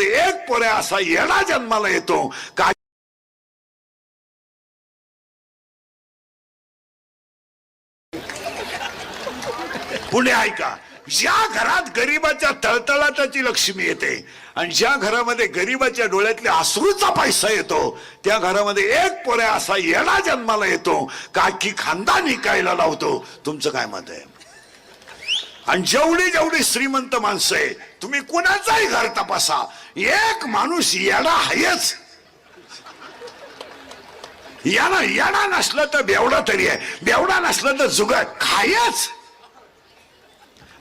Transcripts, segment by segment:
एक पोऱ्या असा येडा जन्माला येतो का पुणे ऐका, ज्या घरात गरीबाच्या तळतळाटाची लक्ष्मी येते आणि ज्या घरामध्ये गरीबाच्या डोळ्यातल्या अश्रूचा पैसा येतो त्या घरामध्ये एक पोऱ्या असा येडा जन्माला येतो का अख्खी खानदान विकायला लावतो. तुमचं काय मत आहे? आणि जेवढी जेवढी श्रीमंत माणसं आहे, तुम्ही कुणाचाही घर तपासा, एक माणूस येडा आहेच. यानं येडा नसलं तर बेवडा तरी आहे, बेवडा नसलं तर जुगार खायच.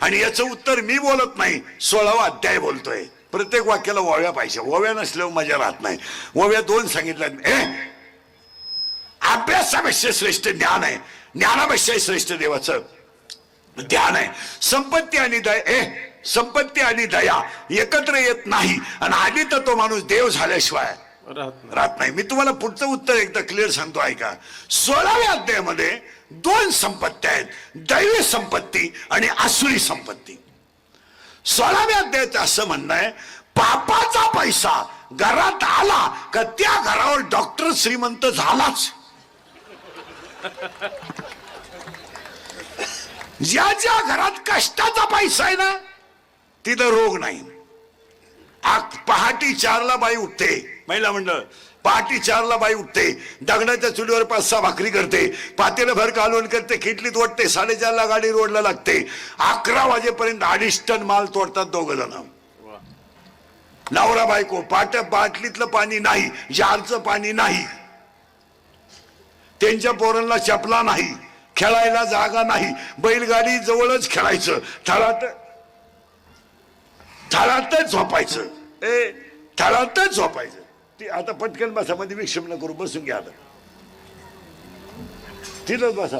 आणि याचं उत्तर मी बोलत नाही, 16वा अध्याय बोलतोय. प्रत्येक वाक्याला ओव्या पाहिजे, ओव्या नसल्यावर मजा राहत नाही. ओव्या 2 सांगितल्या. अभ्यासापेक्षा श्रेष्ठ ज्ञान आहे, ज्ञानापेक्षा श्रेष्ठ देवाचं ध्यान आहे. संपत्ती आणि दया, संपत्ती आणि दया एकत्र येत नाही आणि आधी तर तो माणूस देव झाल्याशिवाय राहत नाही. मी तुम्हाला पुढचं उत्तर एकदा क्लिअर सांगतो ऐका. 16व्या अध्यायामध्ये 2 संपत्ती आहेत, दैवी संपत्ती आणि आसुरी संपत्ती. 16व्या अध्यायाचं असं म्हणणं आहे, पापाचा पैसा घरात आला का त्या घरावर डॉक्टर श्रीमंत झालाच. ज्या ज्या घरात कष्टाचा पैसा आहे ना तिथं रोग नाही. पहाटी 4ला बाई उठते, महिला मंडळ पहाटी 4ला बाई उठते, दगडाच्या चुलीवर 5-6 भाकरी करते, पातेलं भर कालवण करते, खिटलीत ओढते, 4:30ला गाडी रोडला लागते, 11 वाजेपर्यंत 2.5 टन माल तोडतात दोघ जण. नवरा बायको बाटलीतलं पाणी नाही, जारचं पाणी नाही, त्यांच्या पोरांना चपला नाही, खेळायला जागा नाही, बैलगाडी जवळच खेळायचं, थळातच झोपायचं, थळातच झोपायचं. ती आता पटकन बसा, मध्ये विक्षेप न करू, बसून घ्या आता, तिथंच बसा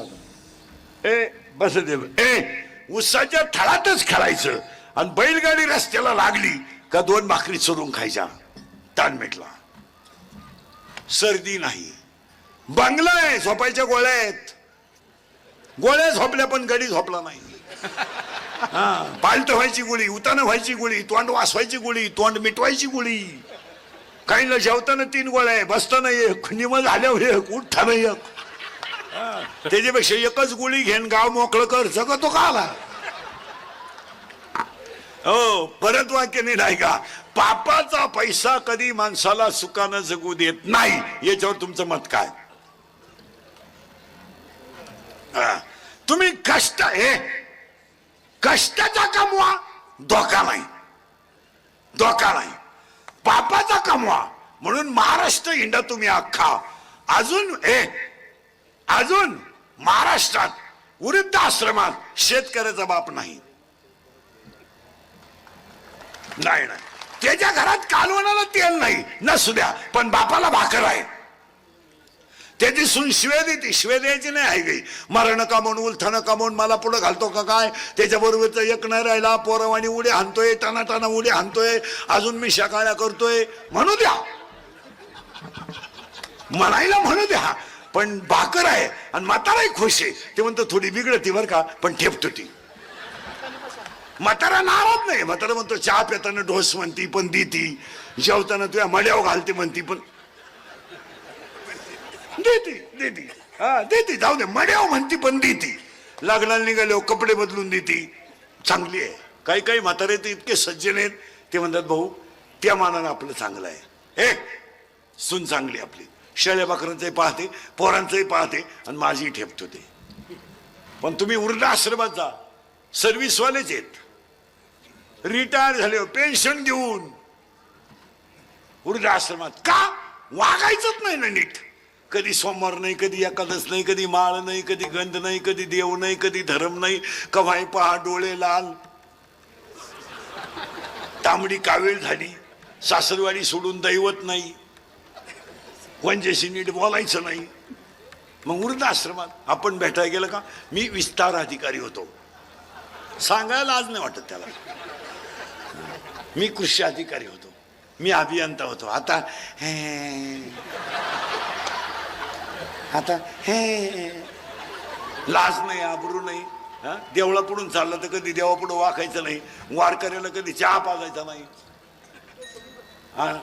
बस दे. उसाच्या थळातच खेळायचं आणि बैलगाडी रस्त्याला लागली का 2 भाकरी चुरून खायच्या, ताण मिटला. सर्दी नाही, बंगला आहे, झोपायच्या गोळ्या आहेत, गोळ्या झोपल्या पण गडी झोपला नाही. पालट व्हायची गोळी, उतानं व्हायची गोळी, तोंड वासवायची गोळी, तोंड मिटवायची गोळी, काहीला जेवताना 3 गोळ्या आहे, बसताना एक, निम झाल्यावर एक, उठताना एक. त्याच्यापेक्षा एकच गोळी घेऊन गाव मोकळं कर, जगतो का आला. हो, परत वाक्य नाही का, पापाचा पैसा कधी माणसाला सुखानं जगू देत नाही. याच्यावर तुमचं मत काय? तुम्ही कष्टाचा कमवा, धोका नाही, धोका नाही. पापाचा कमवा म्हणून महाराष्ट्र हिंडा तुम्ही अख्खा. अजून महाराष्ट्रात वृद्ध आश्रमात शेतकऱ्याचा बाप नाही. नाही, त्याच्या घरात कालवणाला तेल नाही, नसू द्या, पण बापाला भाकर आहे. त्याची सून शिवे देते, शिवे द्यायची नाही आहे गई. मरण कामून उलथानं कामून मला पुढे घालतो का काय, त्याच्या बरोबरच एक नाही राहिला, पोरवाणी उड्या हाणतोय, टाना उड्या हाणतोय, अजून मी शाकाळ्या करतोय, म्हणू द्या, म्हणायला म्हणू द्या, पण भाकर आहे आणि म्हाताराही खुश आहे. ते म्हणतो थोडी बिघडती बरं का, पण ठेपतो ती. म्हातारा नाराज नाही, म्हातारा म्हणतो चहा पिताना ढोस म्हणती पण देती, जेवताना तुझ्या मड्यावर घालते म्हणती पण देती, जाऊ दे, मड्याव म्हणती पण देती, लग्नाला निघाले कपडे बदलून देती, चांगली आहे. काही काही म्हातारे ते इतके सज्जन आहेत, ते म्हणतात भाऊ त्या मानानं आपलं चांगलं आहे, सून चांगली आपली, शेळ्या बाकरांचंही पाहते, पोरांचंही पाहते आणि माझी ठेपतो ते. पण तुम्ही वृद्धाश्रमात जा, सर्व्हिसवालेच आहेत, रिटायर झाले, पेन्शन देऊन वृद्धाश्रमात का वागायचंच नाही ना नीट. कधी सोमवार नाही, कधी एकादश नाही, कधी माळ नाही, कधी गंध नाही, कधी देव नाही, कधी धर्म नाही, कव्हाही पहा डोळे लाल, तांबडी कावीळ झाली, सासरवाडी सोडून दैवत नाही, वंजेशी नीट बोलायचं नाही. मग वृद्धाश्रमात आपण भेटायला गेलं का, मी विस्तार अधिकारी होतो, सांगायला आज नाही वाटत त्याला, मी कृषी अधिकारी होतो, मी अभियंता होतो, आता लाज नाही, आबरू नाही. देवळा पुढून चाललं तर कधी देवा पुढे वाकायचं नाही, वारकऱ्याला कधी चहा पाजायचा नाही.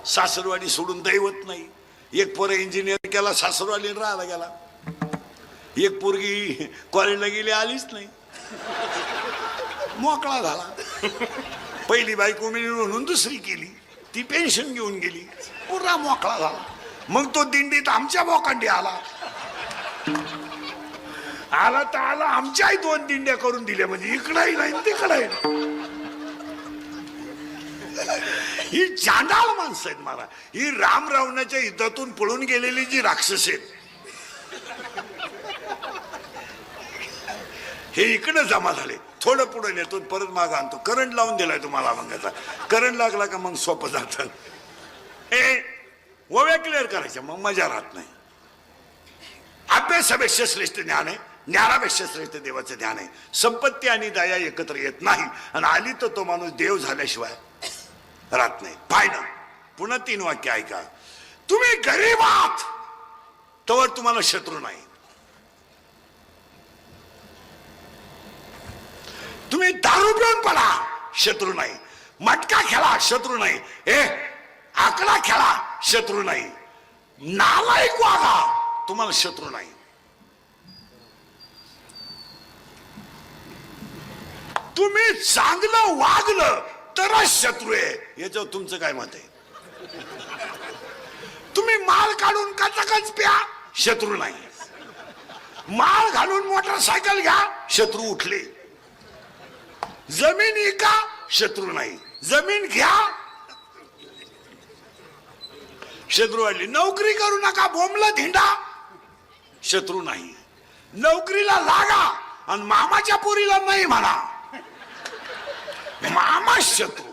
सासरवाडी सोडून दैवत नाही. एक पोर इंजिनियर केला, सासरवाडी राहायला गेला. एक पोरगी कॉलेजला गेली, आलीच नाही, मोकळा झाला. पहिली बायको मी म्हणून दुसरी केली, ती पेन्शन घेऊन गेली, पुरा मोकळा झाला. मग तो दिंडीत आमच्या बोकांडी आला तर आला, आमच्याही 2 दिंड्या करून दिल्या, म्हणजे इकडंही नाही तिकडंही नाही. ही चांडाळ माणसं आहेत मला. ही राम रावणाच्या युद्धातून पळून गेलेली जी राक्षस आहेत, हे इकडे जमा झाले. थोडं पुढे नेतो, परत माग आणतो. करंट लावून दिलाय तुम्हाला. मग याचा करंट लागला का मग सोपं जातं. ओव्या क्लिअर करायच्या, मग मजा राहत नाही. अभ्यासापेक्षा श्रेष्ठ ज्ञान आहे, ज्ञानापेक्षा श्रेष्ठ देवाचं ध्यान आहे. संपत्ती आणि दया एकत्र येत नाही, आणि आली तर तो माणूस देव झाल्याशिवाय राहत नाही. पाहिलं. पुन्हा 3 वाक्य ऐका. तुम्ही गरीब आहात तोवर तुम्हाला शत्रू नाही. तुम्ही दारू पिऊन पडा, शत्रू नाही. मटका खेळा, शत्रू नाही. आकडा खेळा, शत्रू नाही. नालायक वागा, तुम्हाला शत्रू नाही. तुम्ही चांगलं वागलं तरच शत्रू आहे. याच्यावर तुमचं काय मत आहे? तुम्ही माल काढून कचाकच प्या, शत्रू नाही. माल घालून मोटरसायकल घ्या, शत्रू उठले. जमीन इका, शत्रू नाही. जमीन घ्या, शत्रू वाढली. नोकरी करू नका, बोंबला धिंडा, शत्रू नाही. नोकरीला लागा आणि मामाच्या पोरीला नाही म्हणा, मामा शत्रू.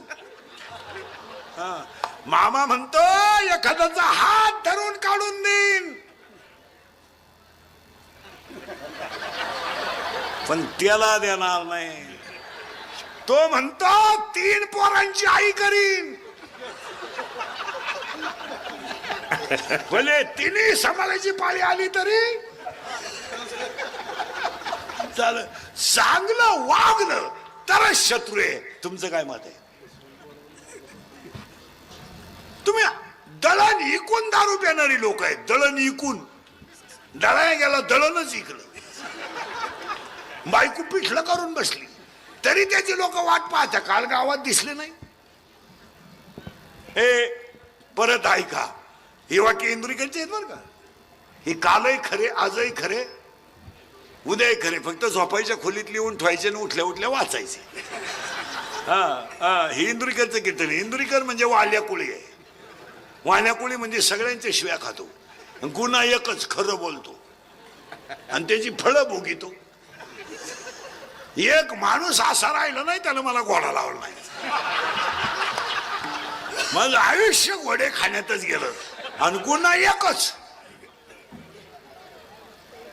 मामा म्हणतो एखाद्याचा हात धरून काढून देईन, पण त्याला देणार नाही. तो म्हणतो 3 पोरांची आई करीन, भले 3 सांभाळायची पाळी आली तरी चाल. चांगलं वागलं तरच शत्रू आहे. तुमचं काय मत आहे? तुम्ही दळण इकून दारू पिणारी लोक आहेत. दळण इकून, दळायला गेला दळणच इकलं, बायको पिठलं करून बसली तरी त्याची लोक वाट पाहत्या. काल गावात दिसले नाही. परत ऐका, हे वाक्य इंदुरीकरचे आहेत बरं का. हे कालही खरे, आजही खरे, उद्याही खरे. फक्त झोपायच्या खोलीत लिहून ठेवायचे आणि उठल्या उठल्या वाचायचे. हे इंदुरीकरचं कीर्तन. इंदुरीकर म्हणजे वाल्याकुळी आहे. वाल्याकुळी म्हणजे सगळ्यांच्या शिव्या खातो, गुन्हा एकच, खरं बोलतो आणि त्याची फळं भोगितो. एक माणूस असा राहिला नाही त्याला मला घोडा लावला नाही. माझं आयुष्य घोडे खाण्यातच गेलं आणि गुन्हा एकच,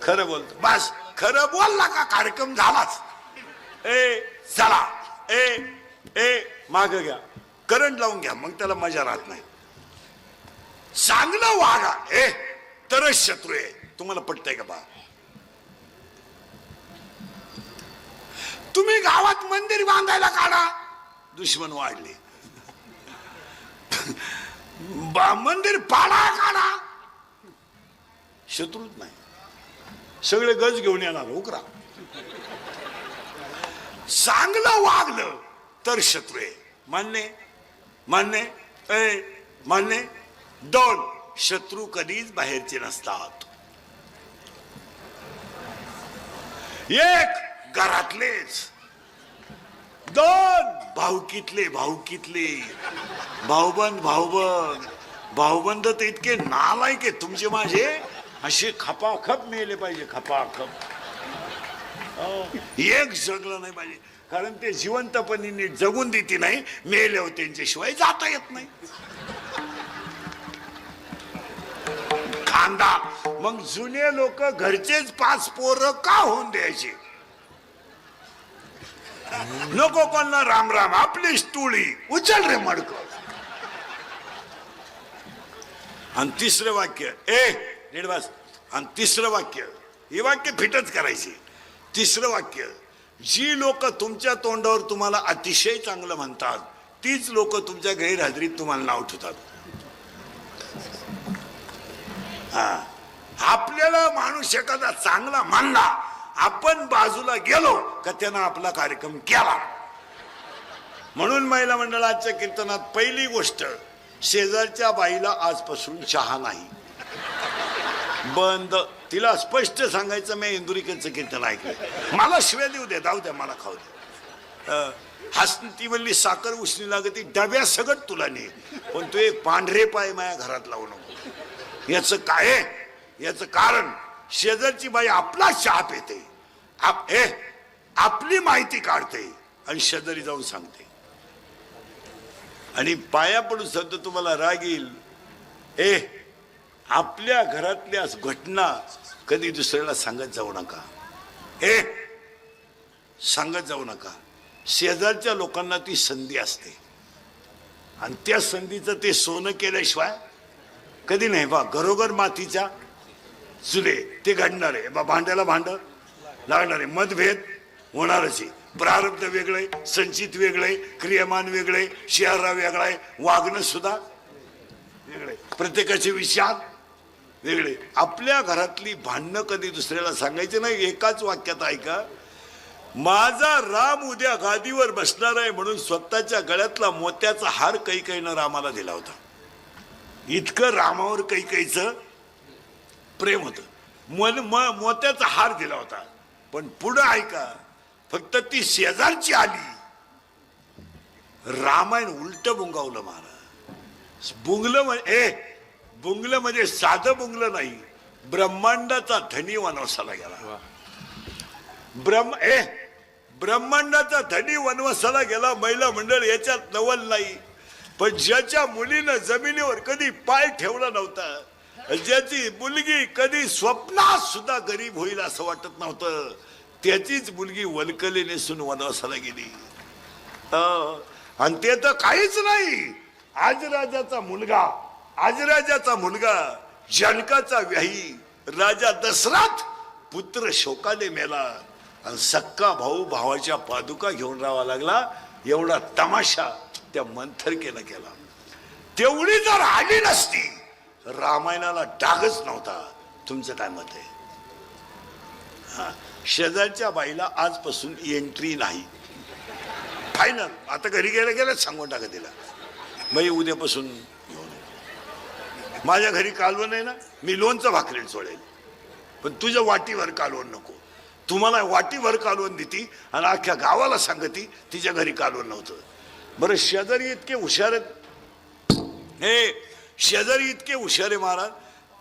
खरं बोलतो. बस खरं बोलला का कार्यक्रम झालाच. चला माग घ्या, करंट लावून घ्या, मग त्याला मजा राहत नाही. चांगलं वागा तरच शत्रू आहे. तुम्हाला पटतंय का बा? तुम्ही गावात मंदिर बांधायला काढा, दुश्मन वाढले. मंदिर पाडा काढा, शत्रूच नाही. सगळे गज घेऊन येणार उकरा. चांगलं वागलं तर शत्रू आहे. मान्य मान्य मान्य. 2 शत्रू कधीच बाहेरचे नसतात. 1 घरातलेच. 2 भाऊकीतले. भाऊबंद भाऊबंद तर इतके नालायक आहेत तुमचे माझे, असे खपाखप मेले पाहिजे, खपाखप. एक जगलं नाही पाहिजे, कारण ते जिवंतपणी नीट जगून देते नाही. मेले होते त्यांच्याशिवाय जाता येत नाही. खांदा. मग जुने लोक घरचेच 5 पोरं का होऊन द्यायचे? नको कोणला राम राम, आपली स्टोळी उचल रे मडक. आणि 3रं वाक्य नीट बस. आणि 3रं वाक्य, हे वाक्य फिटच करायचे. 3रं वाक्य, जी लोक तुमच्या तोंडावर तुम्हाला अतिशय चांगलं म्हणतात तीच लोक तुमच्या गैरहजेरीत तुम्हाला नाव ठेवतात. हा, आपल्याला माणूस एखादा चांगला मानला, आपण बाजूला गेलो का त्यानं आपला कार्यक्रम केला. म्हणून महिला मंडळाच्या कीर्तनात पहिली गोष्ट, शेजारच्या बाईला आजपासून चहा नाही, बंद. तिला स्पष्ट सांगायचं, मी इंदुरीकरचं कीर्तन ऐकलं, मला शिव्या देऊ दे, जाऊ द्या, मला खाऊ दे. हसती म्हणली साखर उष्णी लागती, डब्या सगळं तुला नाही, पण तू एक पांढरे पाय माझ्या घरात लावू नको. याचं काय आहे? याचं कारण शेजारची बाई आपला चहा पिते, आपली माहिती काढते आणि शेजारी जाऊन सांगते. आणि पाया पडून सध्या तुम्हाला राग येईल, आपल्या घरातल्या घटना कधी दुसऱ्याला सांगत जाऊ नका. सांगत जाऊ नका. शेजारच्या लोकांना ती संधी असते आणि त्या संधीचं ते सोनं केल्याशिवाय कधी नाही. बा घरोघर मातीच्या चुले ते घडणार आहे. बा भांड्याला भांड लागणार आहे, मतभेद होणारच आहे. प्रारब्ध वेगळे, संचित वेगळे, क्रियमान वेगळे, शहरा वेगळा आहे, वागणं सुद्धा वेगळे, प्रत्येकाचे विचार वेगळे. आपल्या घरातली भांडणं कधी दुसऱ्याला सांगायचे नाही. एकाच वाक्यात ऐका, माझा राम उद्या गादीवर बसणार आहे म्हणून स्वतःच्या गळ्यातला मोत्याचा हार कैकेयीनं रामाला दिला होता. इतकं रामावर कैकेयीचं प्रेम होतं, मोत्याचा हार दिला होता. पण पुढं ऐका, फक्त ती शेजारची आली, रामायण उलट बुंगावलं महाराज. बुंगलं म्हणजे साधं बुंगलं नाही, ब्रह्मांडाचा धनी वनवासाला गेला. ब्रह्मांडाचा धनी वनवासाला गेला. महिला मंडळ याच्यात नवल नाही. पण ज्याच्या मुलीनं जमिनीवर कधी पाय ठेवला नव्हता, ज्याची मुलगी कधी स्वप्नात सुद्धा गरीब होईल असं वाटत नव्हतं, त्याचीच मुलगी वलकली नेसून वनवासाला गेली. आणि ते तर काहीच नाही. आजराजाचा मुलगा जनकाचा व्याही राजा दशरथ पुत्र शोकाने मेला आणि सक्का भाऊ भावाच्या पादुका घेऊन राहावा लागला. एवढा तमाशा त्या मंथरकेनं केला. तेवढी जर आली नसती, रामायणाला डागच नव्हता. तुमचं काय मत आहे? शेजारच्या बाईला आजपासून एंट्री नाही, फायनल. आता घरी गेल्या सांगून टाका तिला, बाई उद्यापासून येऊ नको. माझ्या घरी कालवण आहे ना, मी लोणचं भाकरीला सोडेल, पण तुझ्या वाटीवर कालवण नको. तुम्हाला वाटीवर कालवण देती आणि अख्ख्या गावाला सांगती तिच्या घरी कालवण नव्हतं. बरं, शेजारी इतके हुशार आहेत, शेजारी इतके हुशार आहे महाराज,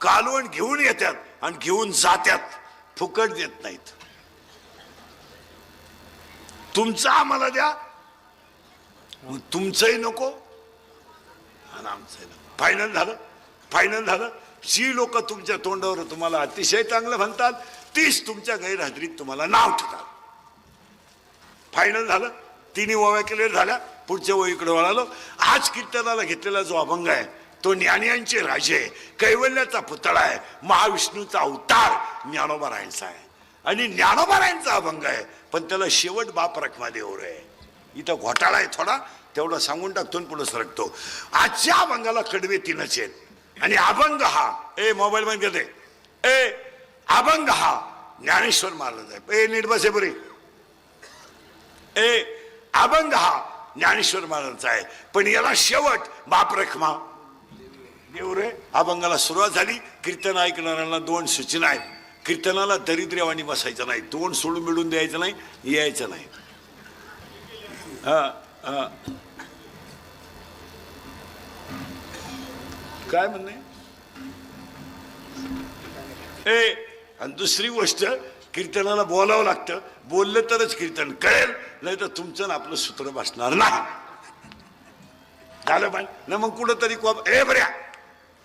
कालवण घेऊन येतात आणि घेऊन जात्यात, फुकट देत नाहीत. तुमचं आम्हाला द्या, तुमचंही नको आणि आमचंही नको. फायनल झालं. जी लोक तुमच्या तोंडावर तुम्हाला अतिशय चांगलं म्हणतात, तीच तुमच्या गैरहजेरीत तुम्हाला नाव ठेवतात. फायनल झालं. तिन्ही ओव्या क्लिअर झाल्या. पुढच्या ओळीकडे वळालो. आज कीर्तनाला घेतलेला जो अभंग आहे तो ज्ञानियांचे राजे, कैवल्याचा पुतळा आहे, महाविष्णूचा अवतार ज्ञानोबारायांचा आहे. आणि ज्ञानोबारायांचा अभंग आहे, पण त्याला शेवट बाप रखमादेवर आहे. इथं घोटाळा आहे थोडा, तेवढा सांगून टाकतो पुढे सरकतो. आजच्या अभंगाला कडवे तीनच आहेत. आणि अभंग हा मोबाईल मध्ये घेते, अभंग हा ज्ञानेश्वर महाराज आहे. नीट बसे बरे. अभंग हा ज्ञानेश्वर महाराजांचा आहे, पण याला शेवट बाप रखमा देवर आहे. अभंगाला सुरुवात झाली. कीर्तन ऐकणाऱ्यांना दोन सूचना आहेत. कीर्तनाला दरिद्र्यवाणी बसायचं नाही, तोंड सोडून मिळून द्यायचं नाही, यायचं नाही. काय म्हणणे. आणि दुसरी गोष्ट, कीर्तनाला बोलावं लागतं. बोललं तरच कीर्तन कळेल, नाही तर तुमचं आपलं सूत्र बसणार नाही. झालं पाहिजे ना. मग कुठंतरी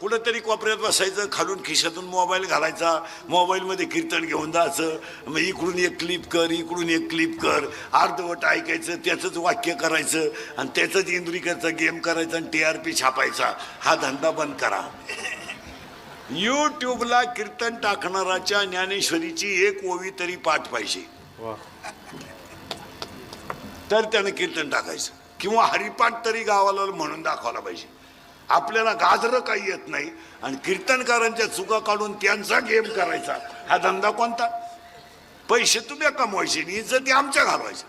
कुठंतरी कोपऱ्यात बसायचं, खालून खिशातून मोबाईल घालायचा, मोबाईलमध्ये कीर्तन घेऊन जायचं. मग इकडून एक क्लिप कर, इकडून एक क्लिप कर, अर्धवट ऐकायचं, त्याचंच वाक्य करायचं आणि त्याचंच इंद्रिकरचा गेम करायचा आणि TRP छापायचा. हा धंदा बंद करा. युट्यूबला कीर्तन टाकणाराच्या ज्ञानेश्वरीची एक ओवी तरी पाठ पाहिजे, तर त्यानं कीर्तन टाकायचं. किंवा हरिपाठ तरी गावाला म्हणून दाखवायला पाहिजे. आपल्याला गाजरं काही येत नाही आणि कीर्तनकारांच्या चुका काढून त्यांचा गेम करायचा, हा धंदा कोणता? पैसे तुम्ही कमवायचे, इज्जती आमच्या घालवायच्या.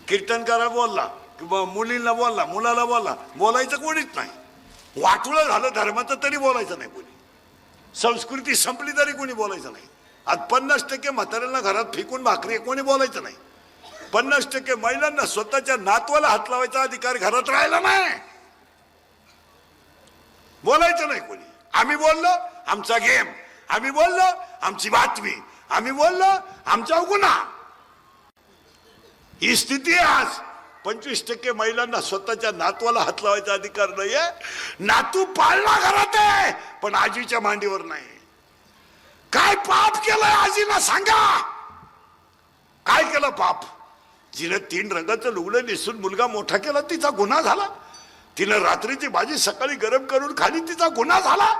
कीर्तनकारा बोलला किंवा मुलींना बोलला, मुलाला बोलला, बोलायचं कोणीच नाही. वाटुळं झालं धर्माचं तरी बोलायचं नाही कोणी. संस्कृती संपली तरी कोणी बोलायचं नाही. आज 50% म्हाताऱ्यांना घरात फेकून भाकरी, कोणी बोलायचं नाही. 50% महिलांना स्वतःच्या नातवाला हात लावायचा अधिकार घरात राहिला नाही, बोलायचं नाही कोणी. आम्ही बोललो आमचा गेम, आम्ही बोललो आमची बातमी, आम्ही बोललो आमचा गुन्हा. ही स्थिती आहे आज. 25% महिलांना स्वतःच्या नातवाला हात लावायचा अधिकार नाहीये. नातू पाळणा घरात आहे पण आजीच्या मांडीवर नाही. काय पाप केलंय आजीला सांगा, काय केलं पाप? जिने 3 रंगाचं लुगडं नेसून मुलगा मोठा केला, तिचा गुन्हा झाला. तिने रात्रीची भाजी सकाळी गरम करून खाली, तिचा गुन्हा झाला.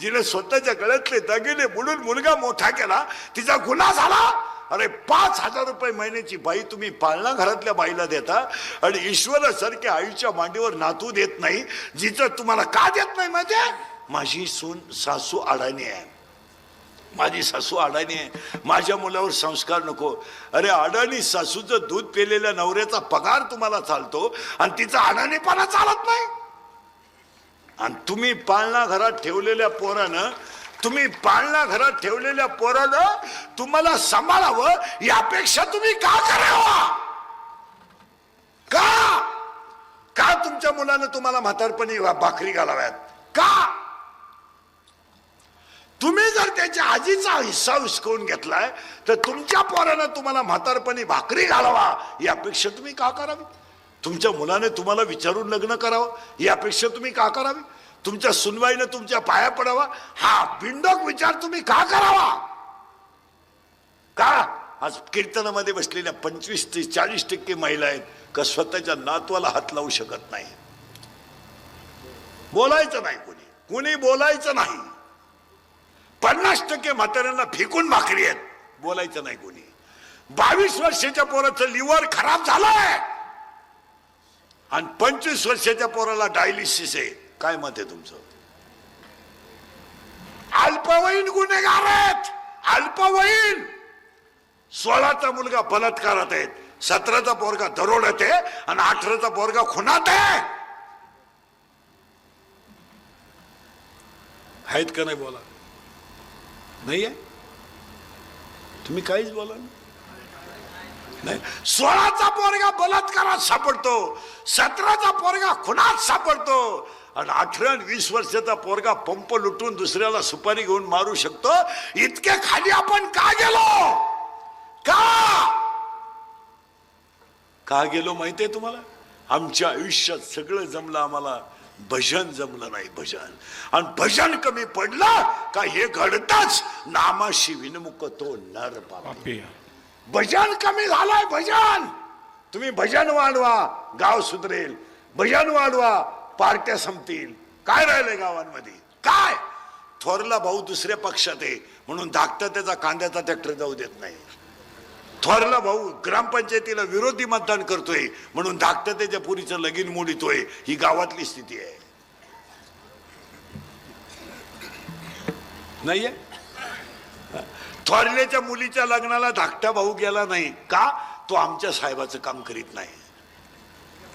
जिने स्वतःच्या गळ्यातले दागिने बुडून मुलगा मोठा केला, तिचा गुन्हा झाला. अरे 5,000 रुपये महिन्याची बाई तुम्ही पाळणा घरातल्या बाईला देता आणि ईश्वरासारख्या आईच्या मांडीवर नातू देत नाही. जिचं तुम्हाला का देत नाही माहिती आहे? माझी सासू अडाणी आहे, माझी सासू अडाणी आहे, माझ्या मुलावर संस्कार नको. अरे अडाणी सासूचं दूध पेलेल्या नवऱ्याचा पगार तुम्हाला चालतो आणि तिचा अडाणीपणा चालत नाही. आणि तुम्ही पाळणा घरात ठेवलेल्या पोरानं, तुम्ही पाळणा घरात ठेवलेल्या पोरानं तुम्हाला सांभाळावं यापेक्षा तुम्ही का करावं? का तुमच्या मुलानं तुम्हाला म्हातारपणी भाकरी घालाव्यात? का? तुम्ही जर त्याच्या आजीचा हिस्सा हिसकावून घेतलाय तर तुमच्या पोरानं तुम्हाला म्हातारपणी भाकरी घालावा यापेक्षा तुम्ही का करावी? तुमच्या मुलाने तुम्हाला विचारून लग्न करावं यापेक्षा तुम्ही का करावी? तुमच्या सुनवाईनं तुमच्या पाया पडावा हा बिंडोक विचार तुम्ही का करावा? का? आज कीर्तनामध्ये बसलेल्या 25 ते 40% महिला आहेत का स्वतःच्या नातवाला हात लावू शकत नाही. बोलायचं नाही कोणी बोलायचं नाही. 50% म्हाताऱ्यांना फेकून भाकरी आहेत, बोलायचं नाही कोणी. 22 वर्षाच्या पोराचं लिव्हर खराब झालंय आणि 25 वर्षाच्या पोराला डायलिसिस आहे. काय मत आहे तुमचं? अल्पवयीन गुन्हेगार आहेत, अल्पवयीन. 16चा मुलगा बलात्कारात आहे, 17चा पोरगा दरोड्यात आहे आणि 18चा पोरगा खुनात आहे. आहेत का नाही? बोला. नाही आहे? तुम्ही काहीच बोला नाही. 16चा पोरगा बलात्कारात सापडतो, 17चा पोरगा खुनात सापडतो आणि 18 आणि 20 वर्षाचा पोरगा पंप लुटून दुसऱ्याला सुपारी घेऊन मारू शकतो. इतके खाली आपण का गेलो? का गेलो माहितीये तुम्हाला? आमच्या आयुष्यात सगळं जमलं, आम्हाला भजन जमलं नाही. भजन आणि भजन कमी पडलं का हे घडतच नामाशी विनमुख तो नर पापी. भजन कमी झालंय. भजन तुम्ही भजन वाढवा, गाव सुधरेल. भजन वाढवा, पार्ट्या संपतील. काय राहिलंय गावांमध्ये? काय? थोरला भाऊ दुसऱ्या पक्षात आहे म्हणून धाकटा त्याचा कांद्याचा ट्रॅक्टर जाऊ देत नाही. थोरला भाऊ ग्रामपंचायतीला विरोधी मतदान करतोय म्हणून धाकटा त्याच्या पुरीचं लगीन मोडीतोय. ही गावातली स्थिती आहे. नाहीये? थोरल्याच्या मुलीच्या लग्नाला धाकटा भाऊ गेला नाही का? तो आमच्या साहेबाचं काम करीत नाही.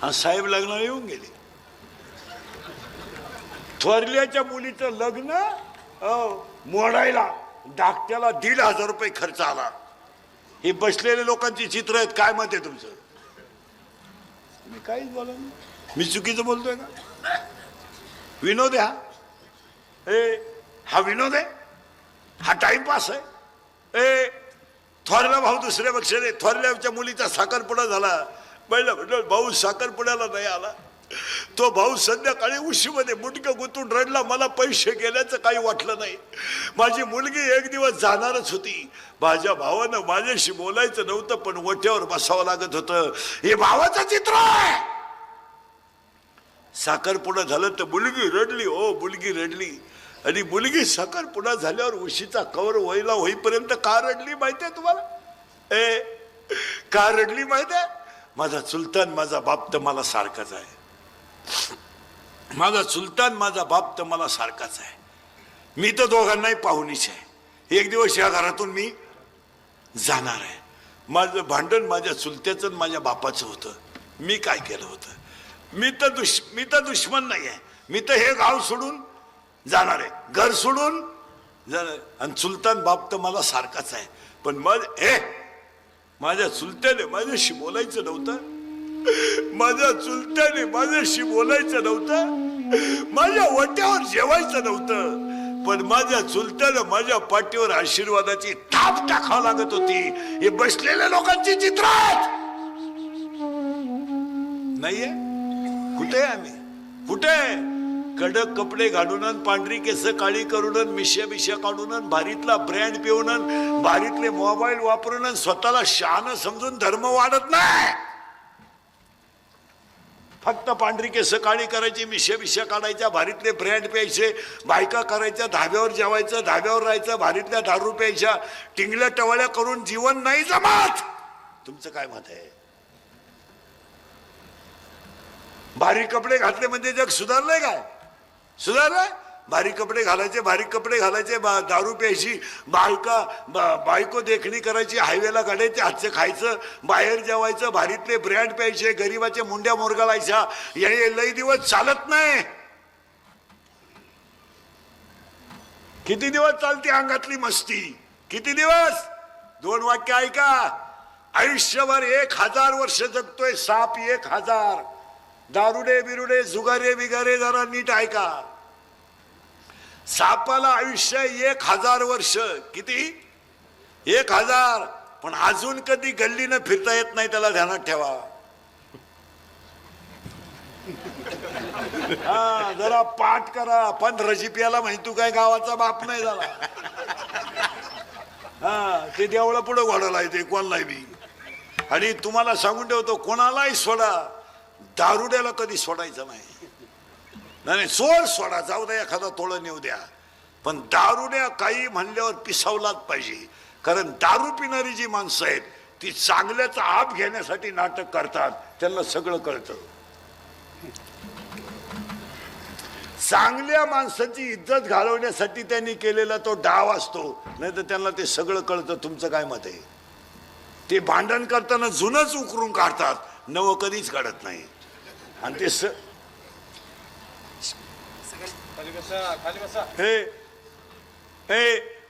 हा साहेब लग्नाला येऊन गेले. थोरल्याच्या मुलीचं लग्न मोडायला धाकट्याला 1,500 रुपये खर्च आला. हे बसलेल्या लोकांची चित्र आहेत. काय मत आहे तुमचं? मी काहीच बोला नाही. मी चुकीचं बोलतोय का? विनोद आहे हा विनोद आहे? हा टाइमपास आहे? थोरला भाऊ दुसऱ्या पक्षाने थोरल्याच्या मुलीचा साखरपुडा झाला. पहिला म्हटलं भाऊ साखरपुड्याला नाही आला. तो भाऊ संध्याकाळी उशीमध्ये मुटकं गुंतून रडला. मला पैसे गेल्याचं काही वाटलं नाही. माझी मुलगी एक दिवस जाणारच होती. माझ्या भावानं माझ्याशी बोलायचं नव्हतं पण ओठ्यावर बसावं लागत होतं. हे भावाचं चित्र आहे. साखरपुडा झालं तर मुलगी रडली. हो मुलगी रडली. आणि मुलगी साखरपुडा झाल्यावर उशीचा कवर व्हायला होईपर्यंत का रडली माहितीये तुम्हाला? का रडली माहितीये? माझा चुलतान माझा बाप तर मला सारखाच आहे. माझा चुलतान माझा बाप तर मला सारखाच आहे. मी तर दोघांनाही पाहुणीच आहे. एक दिवस या घरातून मी जाणार आहे. माझं भांडण माझ्या चुलत्याचं आणि माझ्या बापाचं होतं. मी काय केलं होतं? मी तर दुश्मन नाही आहे. मी तर हे गाव सोडून जाणार आहे, घर सोडून जाणार. आणि चुलतान बाप तर मला सारखाच आहे. पण माझ्या चुलत्याने माझ्याशी बोलायचं नव्हतं. माझ्या चुलत्याने माझ्याशी बोलायचं नव्हतं. माझ्या वट्यावर जेवायचं नव्हतं. पण माझ्या चुलत्यानं माझ्या पाठीवर आशीर्वादाची थाप टाकावं लागत होती. हे बसलेल्या लोकांची चित्र नाहीये. कुठे आम्ही? कुठे? कडक कपडे घालून, पांढरी केस काळी करून, मिश्या काढून, भारीतला ब्रँड पिऊन, भारीतले मोबाईल वापरून स्वतःला शहाणं समजून धर्म वाढत नाही. फक्त पांढरी केस काळी करायची, मिश्या काढायच्या, भारीतले ब्रँड प्यायचे, बायका करायच्या, धाब्यावर जेवायचं, धाब्यावर राहायचं, भारीतल्या दारू प्यायच्या, टिंगल्या टवळ्या करून जीवन नाही जमत. तुमचं काय मत आहे? भारी कपडे घातले म्हणजे जग सुधारलंय काय? सुधारलंय? भारी कपडे घालायचे, दारू प्यायची, बायको देखणी करायची, हायवेला गाड्याचे हातचे खायचं, बाहेर जेवायचं, भारीतले ब्रँड प्यायचे, गरीबाचे मुंड्या मोरगाळायच्या. हे लई दिवस चालत नाही. किती दिवस चालते अंगातली मस्ती? किती दिवस? 2 वाक्य ऐका. आयुष्यभर 1000 वर्ष जगतोय साप. 1000. दारुडे बिरुडे जुगारे बिगारे जरा नीट ऐका. सापाला आयुष्य 1000 वर्ष. किती? 1000. पण अजून कधी गल्लीनं फिरता येत नाही, त्याला ध्यानात ठेवा. हा, जरा पाठ करा. 15 प्याला माहिती तू काय गावाचा बाप नाही झाला. हा, ते देवळा पुढे घोडाला येते कोणालाही बी. आणि तुम्हाला सांगून ठेवतो, कोणालाही सोडा, दारुड्याला कधी सोडायचं नाही. नाही सोडा, जाऊ द्या, एखादा तोळं नेऊ द्या. पण दारुड्या काही म्हणल्यावर पिसावलाच पाहिजे. कारण दारू पिणारी जी माणसं आहेत ती चांगल्याचा आप घेण्यासाठी नाटक करतात. त्यांना सगळं कळतं. चांगल्या माणसाची इज्जत घालवण्यासाठी त्यांनी केलेला तो डाव असतो. नाही तर त्यांना ते सगळं कळतं. तुमचं काय मत आहे? ते भांडण करताना जुनच उकरून काढतात, नवं कधीच काढत नाही. आणि ते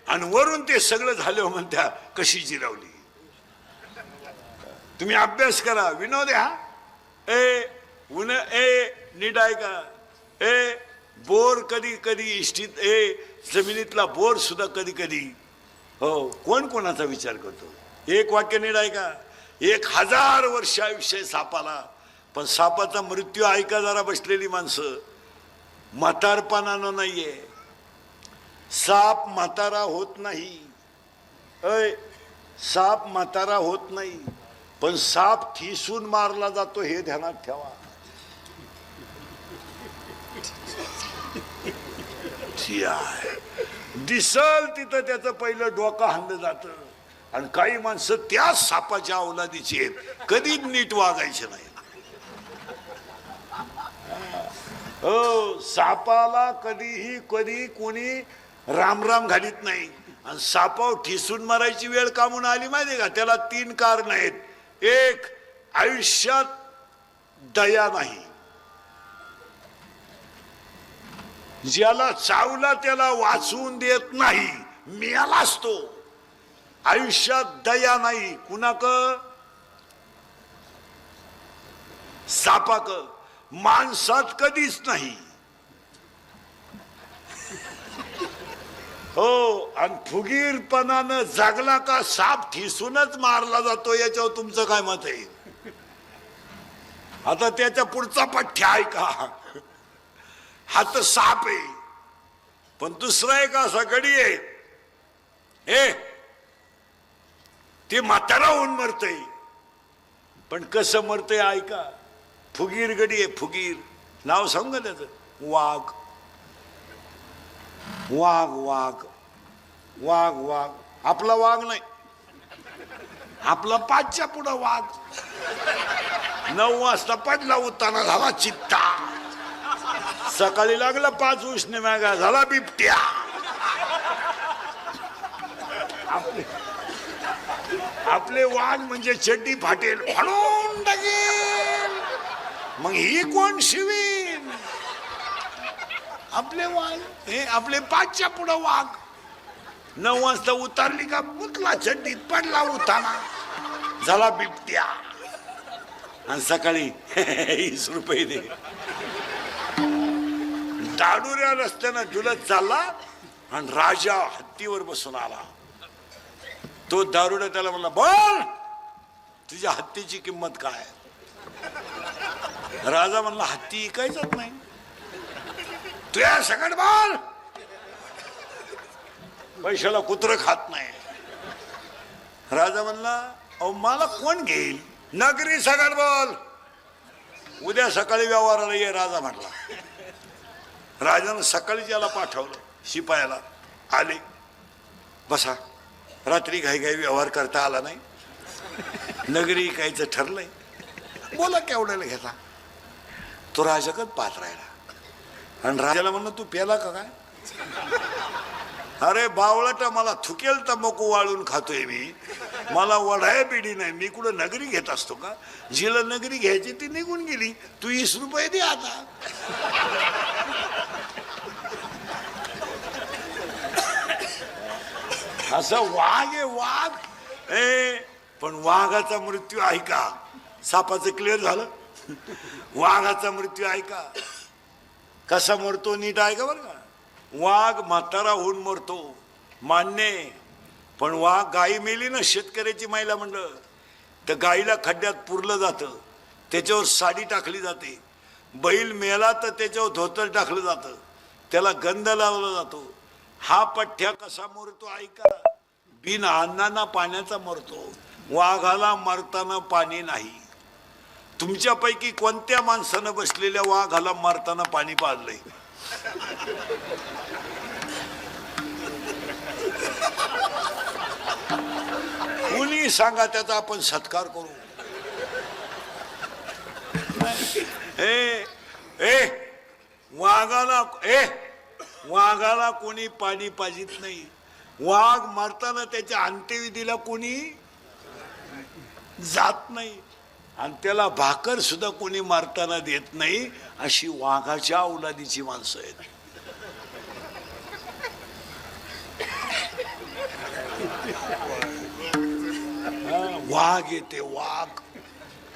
आणि वरून ते सगळं झालं म्हणत्या कशी जिरावली. तुम्ही अभ्यास करा, विनोद हा. नीट ऐका. बोर कधी कधी इष्टीत, जमिनीतला बोर सुद्धा कधी कधी, हो, कोण कोणाचा विचार करतो. एक वाक्य नीट ऐका. 1000 वर्ष आयुष्य सापाला. पण सापाचा मृत्यू ऐका जरा बसलेली माणसं. म्हातारपणानं नाहीये. साप म्हातारा होत नाही. साप म्हातारा होत नाही. पण साप ठिसून मारला जातो, हे ध्यानात ठेवा. दिसल तिथं त्याचं पहिलं डोकं हाणलं जातं. आणि काही माणसं त्या सापाच्या अवलादीची आहेत, कधी नीट वागायचे नाही. हो, सापाला कधीही कधी कोणी राम घालीत नाही. आणि सापाव ठिसून मारायची वेळ का म्हणून आली माहिती का? त्याला 3 कारण आहेत. एक, आयुष्यात दया नाही. ज्याला चावला त्याला वाचवून देत नाही, मेलाच तो. आयुष्यात दया नाही. कुणाक? सापाक. माणसात कधीच नाही. हो, आणि फुगीरपणानं जागला का साप ठिसूनच मारला जातो. याच्यावर तुमचं काय मत आहे? आता त्याच्या पुढचा पठ्य ऐका. हा तर साप आहे. पण दुसरा एक असा गडी आहे, ते म्हातारा होऊन मरतय. पण कसं मरतय ऐका. फुगीर गडी आहे. फुगीर नाव सांग त्याचं. वाघ. वाघ वाघ वाघ वाघ. आपला वाघ नाही. आपला 5च्या पुढं वाघ. 9 वाजता पडला उताना झाला चित्ता. सकाळी लागला 5 उष्ण मेघा झाला बिबट्या. आपले वाघ म्हणजे चड्डी फाटेल फाडून टाकेल. मग ही कोण शिवीन? आपले वाघ हे आपले 5च्या पुढं वाघ. 9 वाजता उतारली का मुतला चड्डीत पडला उताना झाला बिबट्या. आणि सकाळी 20 रुपये दे. दाडुऱ्या रस्त्यानं जुलत चालला आणि राजा हत्तीवर बसून आला. तो दारुड्या त्याला म्हणला, बोल तुझ्या हत्तीची किंमत काय? राजा म्हणला, हत्ती ऐकायचंच नाही. तुझ्या सगळं बोल. पैशाला कुत्र खात नाही. राजा म्हणला, अहो मला कोण घेईल? नगरी सगळं बोल. उद्या सकाळी व्यवहाराला ये. राजा म्हटला. राजानं सकाळी त्याला पाठवलं शिपायाला. आले. बसा. रात्री घाई व्यवहार करता आला नाही. नगरी कायचं ठरलंय. बोला केवढ्याला घेता? तो राजाकडे पाहत राहिला आणि राजाला म्हणलं, तू प्याला का काय? अरे बावळाटा, मला थुकेल तंबाखू वाळून खातोय मी. मला वडाय बिडी नाही. मी कुठं नगरी घेत असतो का? जिला नगरी घ्यायची ती निघून गेली. तू 20 रुपये दे आता. असं वाघ आहे वाघ. पण वाघाचा मृत्यू आहे का? सापाचं क्लिअर झालं. वाघाचा मृत्यू आहे का? कसा मरतो नीट आहे का? बरं का, वाघ म्हातारा होऊन मरतो मान्य. पण वाघ गाई मेली ना, शेतकऱ्याची महिला म्हणलं तर गाईला खड्ड्यात पुरलं जातं, त्याच्यावर साडी टाकली जाते. बैल मेला तर त्याच्यावर धोतर टाकलं जातं, त्याला गंध लावला जातो. हा पठ्ठ्या कसा मरतो ऐका. बिन अन्नाना पाण्याचा मरतो. वाघाला मरताना पाणी नाही. तुमच्यापैकी कोणत्या माणसानं बसलेल्या वाघाला मरताना पाणी पाजलंय? कुणी सांगा, त्याचा आपण सत्कार करू. वाघाला कोणी पाणी पाजित नाही. वाघ मरताना त्याच्या अंत्यविधीला कोणी जात नाही आणि त्याला भाकर सुद्धा कोणी मारताना देत नाही. अशी वाघाच्या औलादीची माणसं आहेत. वाघ येते वाघ.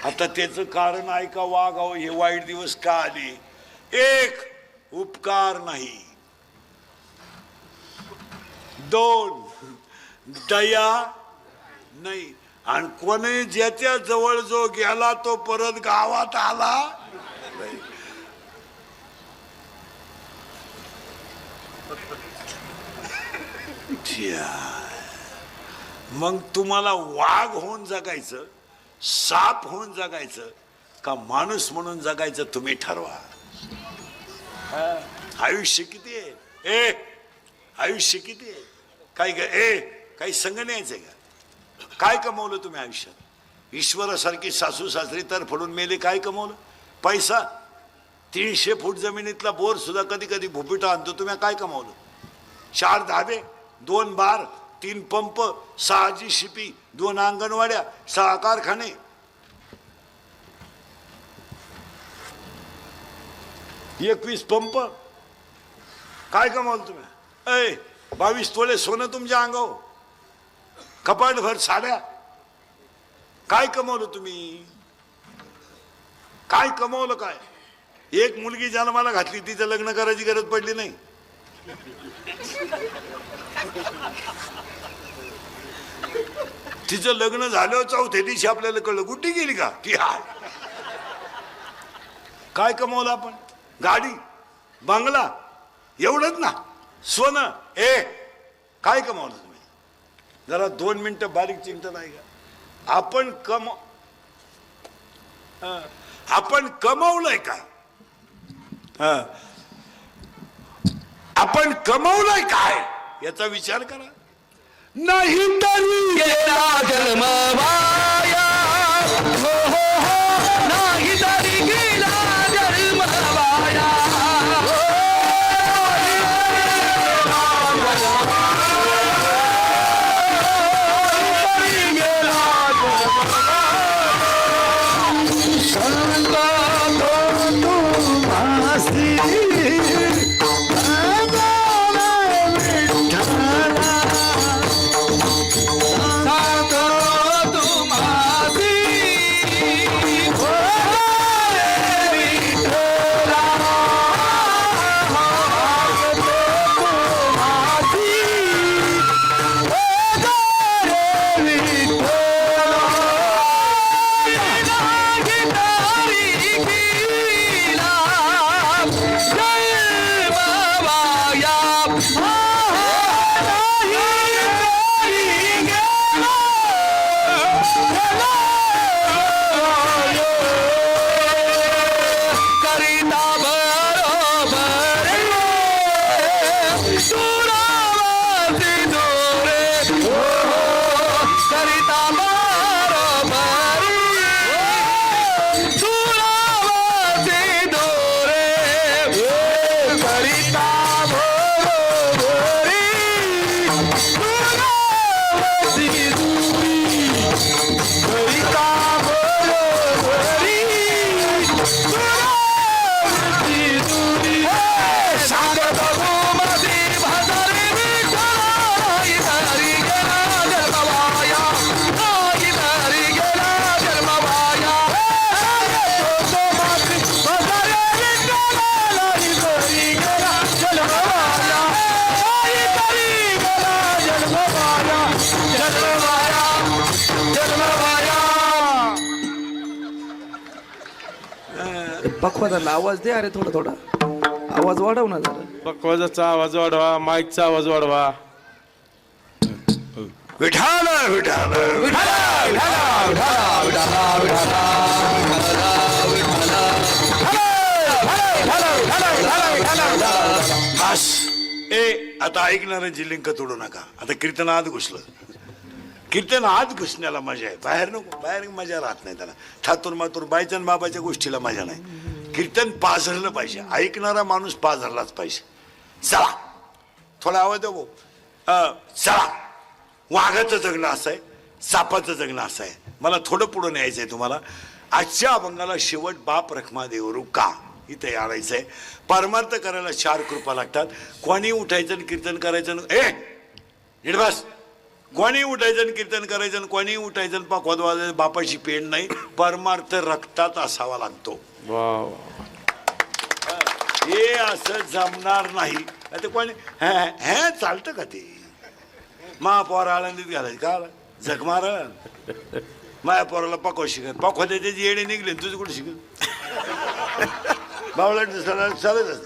आता त्याचं कारण आहे का? वाघ हे वाईट दिवस का आले? एक, उपकार नाही. 2, दया नाही. आणि कोणी ज्याच्या जवळ जो गेला तो परत गावात आला नाही. मग तुम्हाला वाघ होऊन जगायचं, साप होऊन जगायचं का माणूस म्हणून जगायचं तुम्ही ठरवा. आयुष्य किती आहे? आयुष्य किती आहे? काय काही संग न्यायचंय का? काय कमवलं तुम्ही आयुष्यात? ईश्वरासारखी सासू सासरी तर फडून मेले. काय कमवलं? पैसा. 300 फूट जमिनीतला बोर सुद्धा कधी कधी भुपिटा आणतो. तुम्ही काय कमवलं? 4 धाबे, 2 बार, 3 पंप, 6 GCP, 2 अंगणवाड्या, 6 कारखाने. एकवीस पंप. काय कमावलं तुम्ही? 22 तोळे सोनं तुमच्या अंगावर, कपाटभर साड्या. काय कमवलं तुम्ही? काय कमवलं? काय? एक मुलगी जन्माला घातली, तिचं लग्न करायची गरज पडली नाही. तिचं लग्न झाल्यावर 4थ्या दिवशी आपल्याला कळलं कुठे गेली का ती. हाय काय कमवलं आपण? गाडी, बंगला, एवढंच ना. सोनं. काय कमवलं तुम्ही? जरा 2 मिनिटं बारीक चिंता नाही का? आपण कमवलंय काय? आपण कमवलंय काय याचा विचार करा. नाही तरी गेला जन्म वाया, हो हो हो, नाही तरी गेला जन्म वाया. पखवाजाला आवाज दे अरे, थोडा थोडा आवाज वाढव ना जरा. पकवाजाचा आवाज वाढवा, माईकचा आवाज वाढवा. विठाल विठाल बस. आता ऐकणाऱ्यांची लिंक तोडू नका. आता कीर्तन आत घुसलं, कीर्तन आत घुसण्याला मजा आहे, बाहेर नको. बाहेर मजा राहत नाही त्याला. ठातूर मातूर बायचन बाबाच्या गोष्टीला मजा नाही. कीर्तन पाझरलं पाहिजे, ऐकणारा माणूस पाझरलाच पाहिजे. चला थोडा आवाज द्या भाऊ. चला, वाघाचं जगणं असं आहे, सापाचं जगणं असं आहे. मला थोडं पुढं न्यायचंय तुम्हाला. आजच्या अभंगाला शेवट बाप रखमा देवरू का इथे यायचंय. परमार्थ करायला 4 कृपा लागतात. कोणी उठायचं आणि कीर्तन करायचं. नीट बस. कोणी उठायचं आणि कीर्तन करायचं आणि कोणी उठायचं आणि पखवाज वाजायचं. बापाची पेंड नाही, परमार्थ रक्तात असावा लागतो. हे असं जमणार नाही. आता कोणी हे चालतं का ते. महापौर आळंदीत घालायचं का झक मार. माझ्या पोराला पकवा शिकत, पकवा त्याची येडे निघले, तुझं कुठे शिकत. बावळट चालत असत.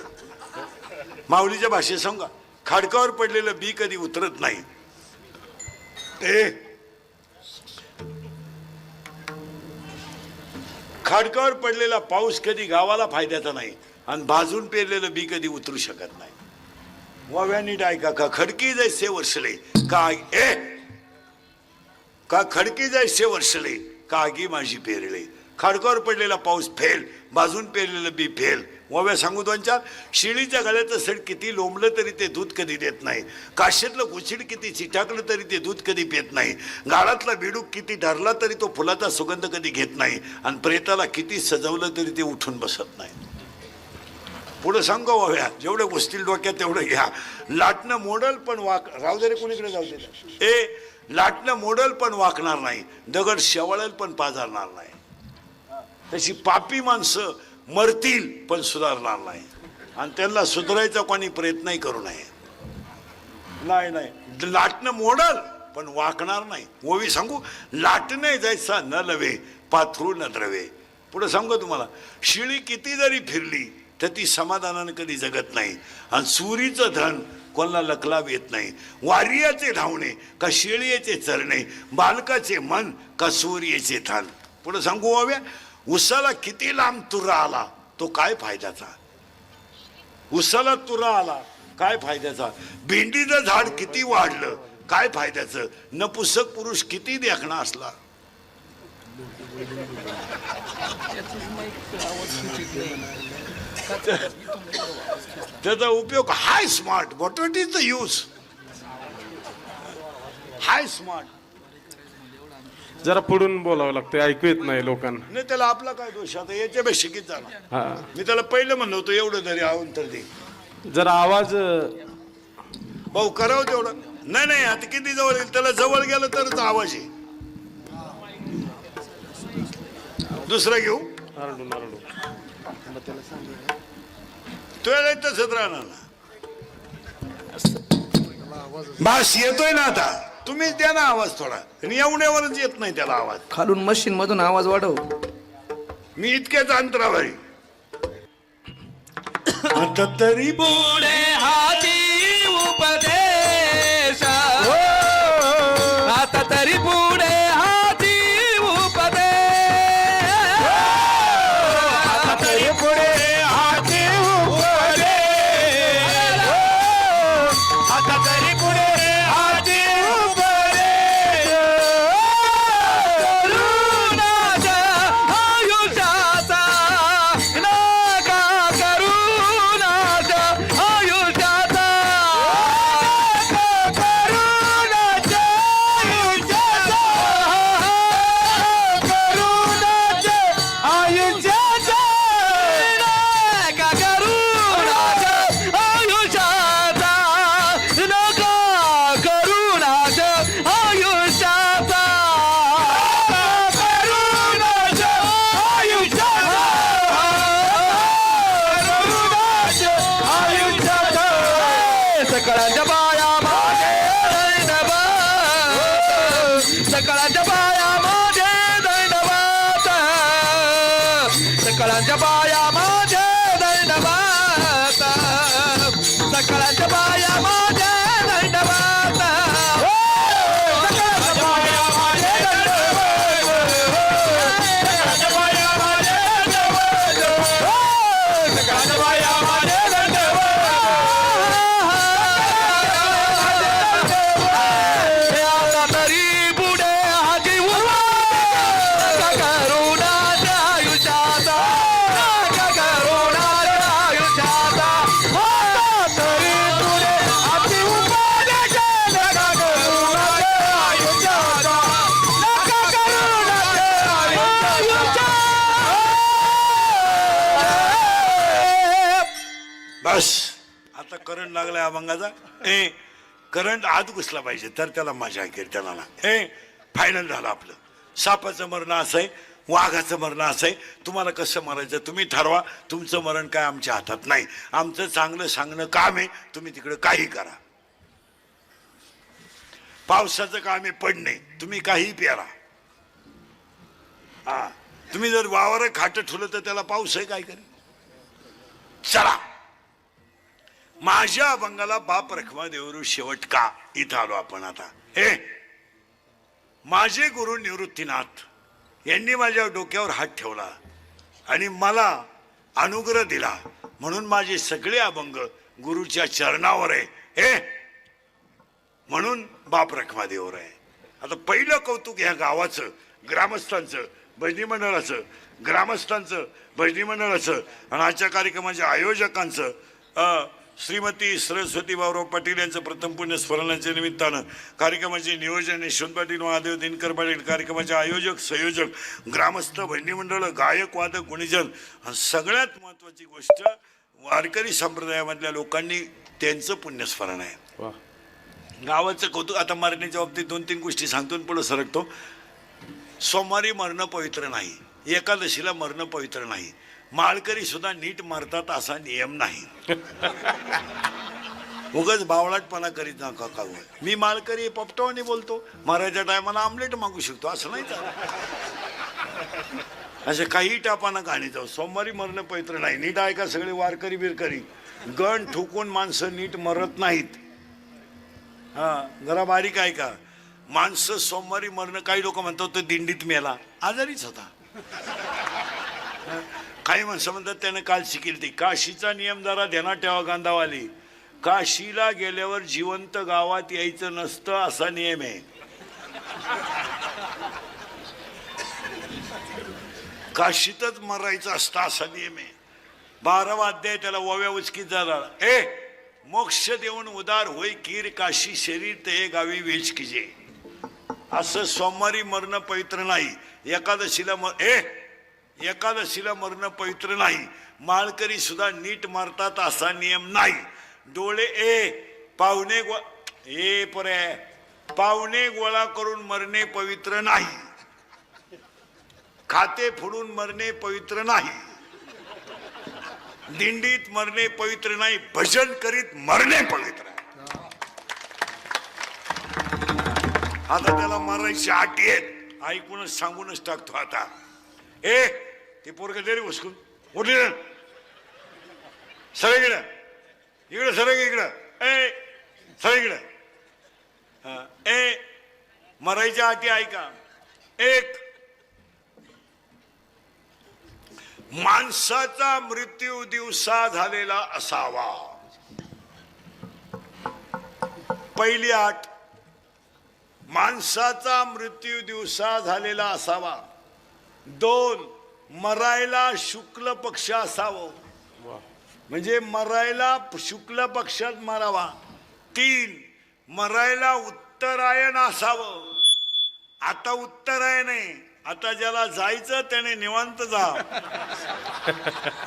माऊलीच्या भाषेत सांगा, खाडकावर पडलेलं बी कधी उतरत नाही. खाडकावर पडलेला पाऊस कधी गावाला फायद्याचा नाही, आणि भाजून पेरलेलं बी कधी उतरू शकत नाही. वाव्यानी डायका का खडकी जैसे वर्षले का का खडकी जैसे वर्षले कागी माझी पेरले. खाडकावर पडलेला पाऊस फेल, भाजून पेरलेलं बी फेल. वाव्या सांगू 2-4. शिळीच्या गळ्याचं सड किती लोंबलं तरी ते दूध कधी देत नाही. काशेतलं गुचिड किती चिटाकलं तरी ते दूध कधी पेत नाही. गाळातला बेडूक किती धरला तरी तो फुलाचा सुगंध कधी घेत नाही. आणि प्रेताला किती सजवलं तरी ते उठून बसत नाही. पुढे सांगू वाव्या, जेवढे गोष्टी डोक्यात तेवढं घ्या. लाटणं मोडल पण राहू दे रे, कोणीकडे जाऊ दे. लाटणं मोडल पण वाकणार नाही, दगड शेवाळल पण पाझरणार नाही. तशी पापी माणसं मरतील पण सुधारणार नाही, आणि त्यांना सुधारायचा कोणी प्रयत्नही करू नये. नाही नाही, लाटणं मोडल पण वाकणार नाही. ओवी सांगू, लाटणे जैसा न लवे पाथरू न द्रवे. पुढे सांगू तुम्हाला, शिळी किती जरी फिरली तर ती समाधानानं कधी जगत नाही, आणि सुरीचं धन कोणाला लकलाव येत नाही. वारियाचे धावणे का शेळीचे चरणे, बालकाचे मन का सूर्याचे थान. पुढे सांगू हव्या, उसाला किती लांब तुरा आला तो काय फायद्याचा. उसाला तुरा आला काय फायद्याचा. भेंडीचं झाड किती वाढलं काय फायद्याचं? नपुसक पुरुष किती देखणा असला त्याचा उपयोग high smart. What is the use? High smart जरा पुढून बोलावं लागतं, ऐकू येत नाही लोकांना. नाही, त्याला आपला काय दोष? आता याच्यापेक्षा किती झाला? हा, मी त्याला पहिलं म्हणलं होतं एवढं तरी आवून तर दे जरा आवाज भाऊ, करावं तेवढं. नाही नाही, आता किती जवळ येईल? त्याला जवळ गेलं तरच आवाज आहे. दुसरा घेऊ आरडून आरडून. तुला तसंच राहणार ना. बस येतोय ना आता? तुम्हीच द्या ना आवाज थोडा. आणि एवढ्यावरच येत नाही त्याला आवाज. खालून मशीन मधून आवाज वाढव. मी इतक्याच अंतरावर आहे. आता तरी पुढे हाती उपदेश, आता तरी पुढे हाती उपदेश, आता तरी पुढे हाती उपदेश, आता तरी पुढे हाती उपदेश, करुणाच्या आयुष्याचा नका करुणाच्या आयुष्याचा, करुणाच्या आयुष्याचा, करुणाच्या आयुष्याचा, नका करुणाच्या आयुष्याचा, नका करुणाच्या आयुष्याचा, करुणाच्या आयुष्याचा, सकळांच्या बाया माझे दैनवात, सकळांच्या बाया माझे दैनवात, सकळांच्या बाया माझे दैनवात, सकळांच्या बाया माझे दैनवात, सकळांच्या बाया माझे सकळांच्या बाया माझे सकळांच्या बाया माझे आता तरी पुढे हाती उपदेश, करुणाच्या आयुष्याचा, करुणाच्या आयुष्याचा, आता तरी पुढे हाती उपदेश, करुणाच्या आयुष्याचा, करुणाच्या आयुष्याचा. बस आता करंट लागलाय अभंगाचा. करंट आत घुसला पाहिजे तर त्याला मजा येईल. त्याला ना फायनल झालं आपलं. सापाचं मरण असं आहे, वाघाचं मरण असं आहे. तुम्हाला कसं मरायचं तुम्ही ठरवा. तुमचं मरण काय आमच्या हातात नाही. आमचं चांगलं सांगणं काम आहे. तुम्ही तिकडे काही करा. पावसाचं काम आहे पडणे. तुम्ही काही पेरा. हा, तुम्ही जर वावर खाट ठेवलं तर त्याला पाऊस आहे काय करी. चला, माझ्या अभंगाला बाप रखमा देवरू शेवट का इथं आलो आपण आता. माझे गुरु निवृत्तीनाथ यांनी माझ्या डोक्यावर हात ठेवला आणि मला अनुग्रह दिला म्हणून माझे सगळे अभंग गुरुच्या चरणावर आहे. म्हणून बाप रखमा देवर आहे. आता पहिलं कौतुक ह्या गावाचं, ग्रामस्थांचं, भजनी मंडळाचं, ग्रामस्थांचं, भजनी मंडळाचं आणि आजच्या कार्यक्रमाच्या आयोजकांचं, श्रीमती सरस्वती बाबुराव पाटील यांचं प्रथम पुण्य स्मरणाच्या निमित्तानं कार्यक्रमाचे नियोजन यशवंत पाटील, महादेव दिनकर पाटील, कार्यक्रमाचे आयोजक, संयोजक, ग्रामस्थ, भजनी मंडळ, गायक, वादक, गुणीजन. सगळ्यात महत्वाची गोष्ट वारकरी संप्रदायामधल्या लोकांनी त्यांचं पुण्यस्मरण आहे. वा. गावाचं कौतुक. आता मरण्याच्या बाबतीत 2-3 गोष्टी सांगतो आणि पुढे सरकतो. सोमवारी मरणं पवित्र नाही, एकादशीला मरणं पवित्र नाही, माळकरी सुद्धा नीट मरतात असा नियम नाही. उगाच बावळाटपणा करीत नका काढू. मी माळकरी पपटवानी बोलतो, मरायच्या टायमाला आमलेट मागू शकतो असं नाही चालत. असे काही टापाना गाणी जाऊ. सोमवारी मरणं पवित्र नाही. नीट ऐका सगळे वारकरी बिरकरी. गण ठोकून माणसं नीट मरत नाहीत. हा, जरा बारीक ऐका. माणसं सोमवारी मरणं, काही लोक म्हणतात तो दिंडीत मेला, आजारीच होता. काही माणसं म्हणतात त्यानं काल शिकेल ती. काशीचा नियम जरा ध्यानात ठेवा गांधावाली. काशीला गेल्यावर जिवंत गावात यायचं नसतं असा नियम आहे. काशीतच मरायचं असतं असा नियम आहे. 12वा अध्याय त्याला ओव्या उचकीत झाला. मोक्ष देऊन उदार होई कीर काशी शरीर ते गावी वेच किजे. असं सोमवारी मरणं पवित्र नाही. एकादशीला मरणं पवित्र नाही. माळकरी सुद्धा नीट मरतात असा नियम नाही. डोळे पाहुणे पाहुणे गोळा करून मरणे पवित्र नाही. खाते फोडून मरणे पवित्र नाही. दिंडीत मरणे पवित्र नाही. भजन करीत मरणे पवित्र आहे. आता त्याला मरायची अटी आहेत. ऐकूनच सांगूनच टाकतो. आता ते पोरग दे रे बसकून. उठली ना सगळे इकडं सगळे इकडं. सगळे इकडं. मरायच्या अटी ऐका. 1, माणसाचा मृत्यू दिवसा झालेला असावा. पहिली अट, माणसाचा मृत्यू दिवसा झालेला असावा. 2, मरायला शुक्ल पक्ष असावं, म्हणजे मरायला शुक्ल पक्षात मरावा. 3, मरायला उत्तरायण असावं. आता उत्तरायण आहे. आता ज्याला जायचं त्याने निवांत जा.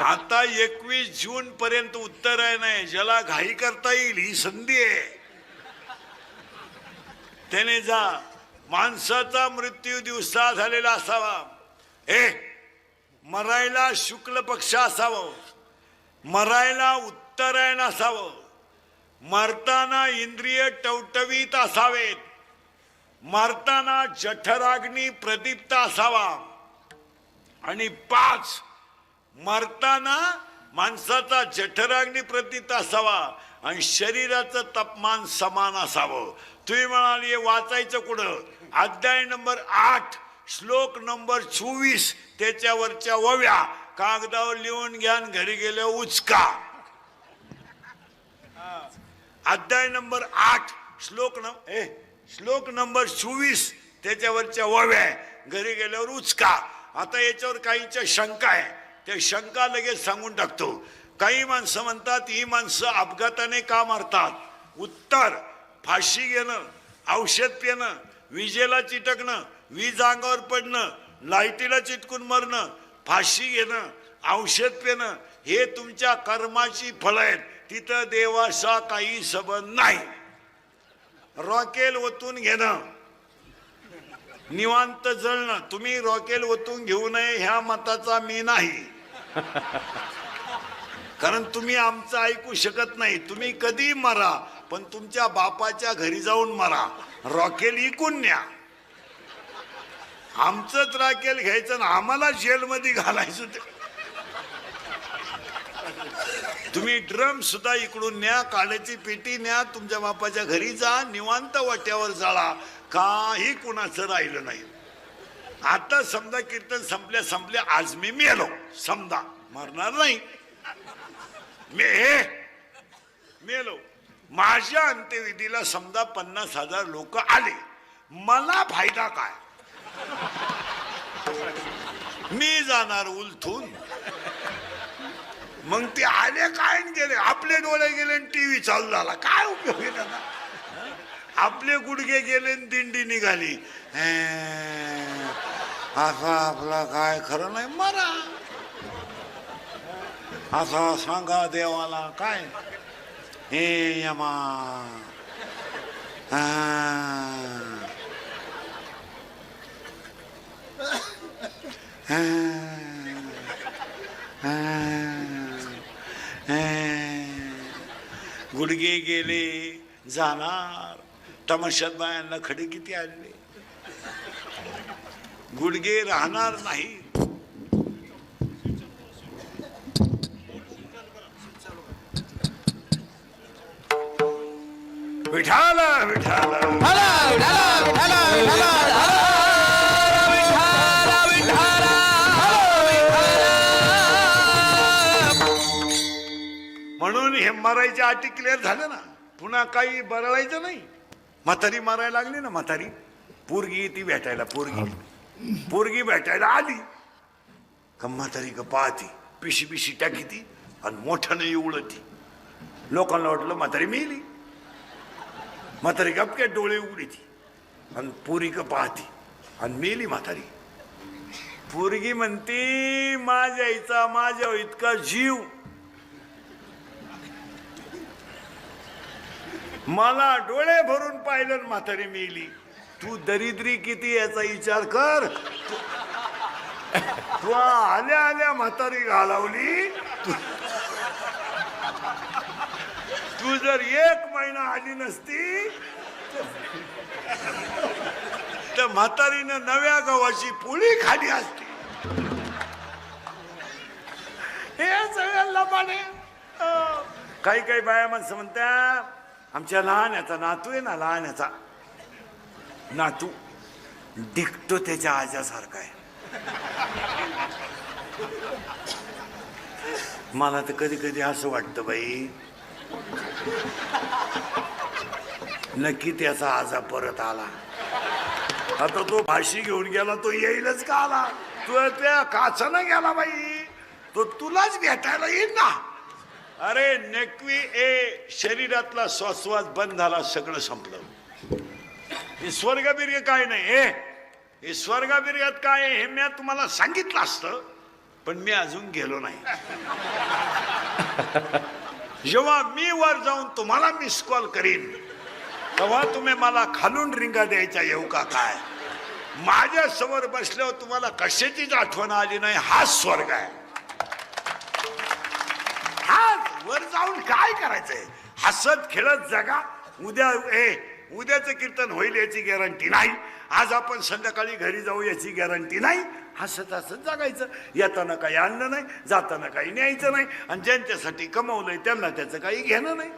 आता 21 जून पर्यंत उत्तरायण आहे. ज्याला घाई करता येईल ही संधी आहे त्याने जा. माणसाचा मृत्यू दिवसा झालेला असावा. मरायला शुक्ल पक्ष असावं. मरायला उत्तरायण असावं. मरताना इंद्रिय टवटवीत असावेत. मरताना जठराग्नी प्रदीप्त असावा. आणि 5, मरताना माणसाचा जठराग्नी प्रदीप्त असावा आणि शरीराचं तापमान समान असावं. तुम्ही म्हणाले वाचायचं कुठं? अध्याय नंबर 8 श्लोक नंबर 24 त्याच्यावरच्या ओव्या कागदावर लिहून घ्या. घरी गेल्या उचका. अध्याय नंबर 8 श्लोक नंबर 24 त्याच्यावरच्या ओव्या घरी गेल्यावर उचका. आता याच्यावर काहींच्या शंका आहे. त्या शंका लगेच सांगून टाकतो. काही माणसं म्हणतात ही माणसं अपघाताने का मरतात? उत्तर, फाशी घेणं, औषध पिणं, विजेला चिटकणं, वीज अंगावर पडणं, लाईटीला चिटकून मरणं, फाशी घेणं, औषध पिणं हे तुमच्या कर्माची फळं आहेत. तिथं देवाचा काही संबंध नाही. रॉकेल ओतून घेणं, निवांत जळणं, तुम्ही रॉकेल ओतून घेऊ नये ह्या मताचा मी नाही. कारण तुम्ही आमचं ऐकू शकत नाही. तुम्ही कधी मरा पण तुमच्या बापाच्या घरी जाऊन मरा. रॉकेल इकून न्या. आमचंच रॉकेल घ्यायचं ना आम्हाला जेलमध्ये घालायचं. तुम्ही ड्रम सुद्धा इकडून न्या, काड्याची पेटी न्या, तुमच्या बापाच्या घरी जा, निवांत वाट्यावर जाळा. काही कुणाचं राहिलं नाही. आता समजा कीर्तन संपल्या आज मी मेलो समजा, मरणार नाही, मेलो. माझ्या अंत्यविधीला समजा 50,000 लोक आले, मला फायदा काय? मी जाणार उलथून. मग ते आले काय गेले, आपले डोळे गेले टीव्ही चालू झाला, काय उपयोग आहे त्याचा? आपले गुडघे गेले दिंडी निघाली. असा आपला काय खरं नाही, मरा. असा सांगा देवाला काय, हे यमा गुडघे गेले जाणार. तमाशात बायांना खडे किती आले, गुडघे राहणार नाही. विठाल विठाल म्हणून हे मरायच्या अटी क्लिअर झाल्या ना, पुन्हा काही बरळायचं नाही. म्हातारी मारायला लागली ना, म्हातारी पोरगी ती भेटायला, पोरगी भेटायला आली का म्हातारी का पाहती, पिशी पिशी टाकी ती आणि मोठ्यानं उडती. लोकांना वाटलं म्हातारी मेली. म्हातारी गपक्यात डोळे उघडी ती आणि पोरी का पाहती आणि मेली म्हातारी. पोरगी म्हणती माझ्या आईचा माझ्या इतका जीव, मला डोळे भरून पाहिलं आणि म्हातारी मेली. तू दरिद्री किती याचा विचार कर. तू आल्या आल्या म्हातारी घालवली. तू जर 1 महिना आली नसती तर म्हातारीनं नव्या गव्हाची पोळी खाली असती. हे सगळ्यांना पाणे. काही काही बाया माणसं म्हणत्या आमच्या लहान्याचा नातू आहे ना, लहान्याचा नातू दिखतो त्याच्या आजासारखा आहे. मला तर कधी कधी असं वाटतं बाई, नक्की त्याचा आजा परत आला. आता तो फाशी घेऊन गेला, तो येईलच का आला? तो त्या काचानं गेला बाई, तो तुलाच भेटायला येईल ना. अरे नेकवी ए शरीरातला श्वासवास बंद झाला, सगळं संपलं. हे स्वर्गबीर्य काय नाही. हे स्वर्गबीर्यात काय हे मी तुम्हाला सांगितलं असतं, पण मी अजून गेलो नाही. जेव्हा मी वर जाऊन तुम्हाला मिस कॉल करीन तेव्हा तुम्ही मला खालून रिंगा द्यायच्या येऊ का काय? माझ्या समोर बसल्यावर तुम्हाला कशाचीच आठवण आली नाही. हा स्वर्ग आहे. हा वर जाऊन काय करायचंय? हसत खेळत जगा. उद्याचं कीर्तन होईल याची गॅरंटी नाही. आज आपण संध्याकाळी घरी जाऊ याची गॅरंटी नाही. हसत हसत जगायचं. येताना काही आणलं नाही, जाताना काही न्यायचं नाही, आणि ज्यांच्यासाठी कमवलंय त्यांना त्याचं काही घेणं नाही.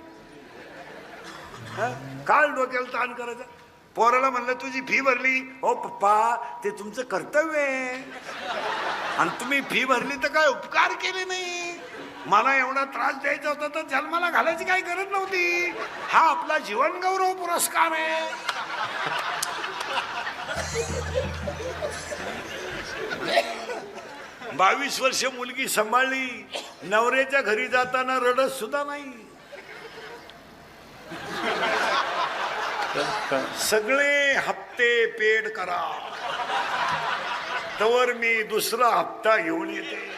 काल डोक्याला ताण करायचं. पोराला म्हणलं तुझी फी भरली. हो पप्पा, ते तुमचं कर्तव्य आहे, आणि तुम्ही फी भरली तर काय उपकार केले नाही. मला एवढा त्रास द्यायचा होता तर जन्माला घालायची काही गरज नव्हती. हा आपला जीवन गौरव पुरस्कार आहे. 22 वर्ष मुलगी सांभाळली, नवऱ्याच्या घरी जाताना रडत सुद्धा नाही. सगळे हप्ते पेड करा, तवर मी दुसरा हप्ता घेऊन येते.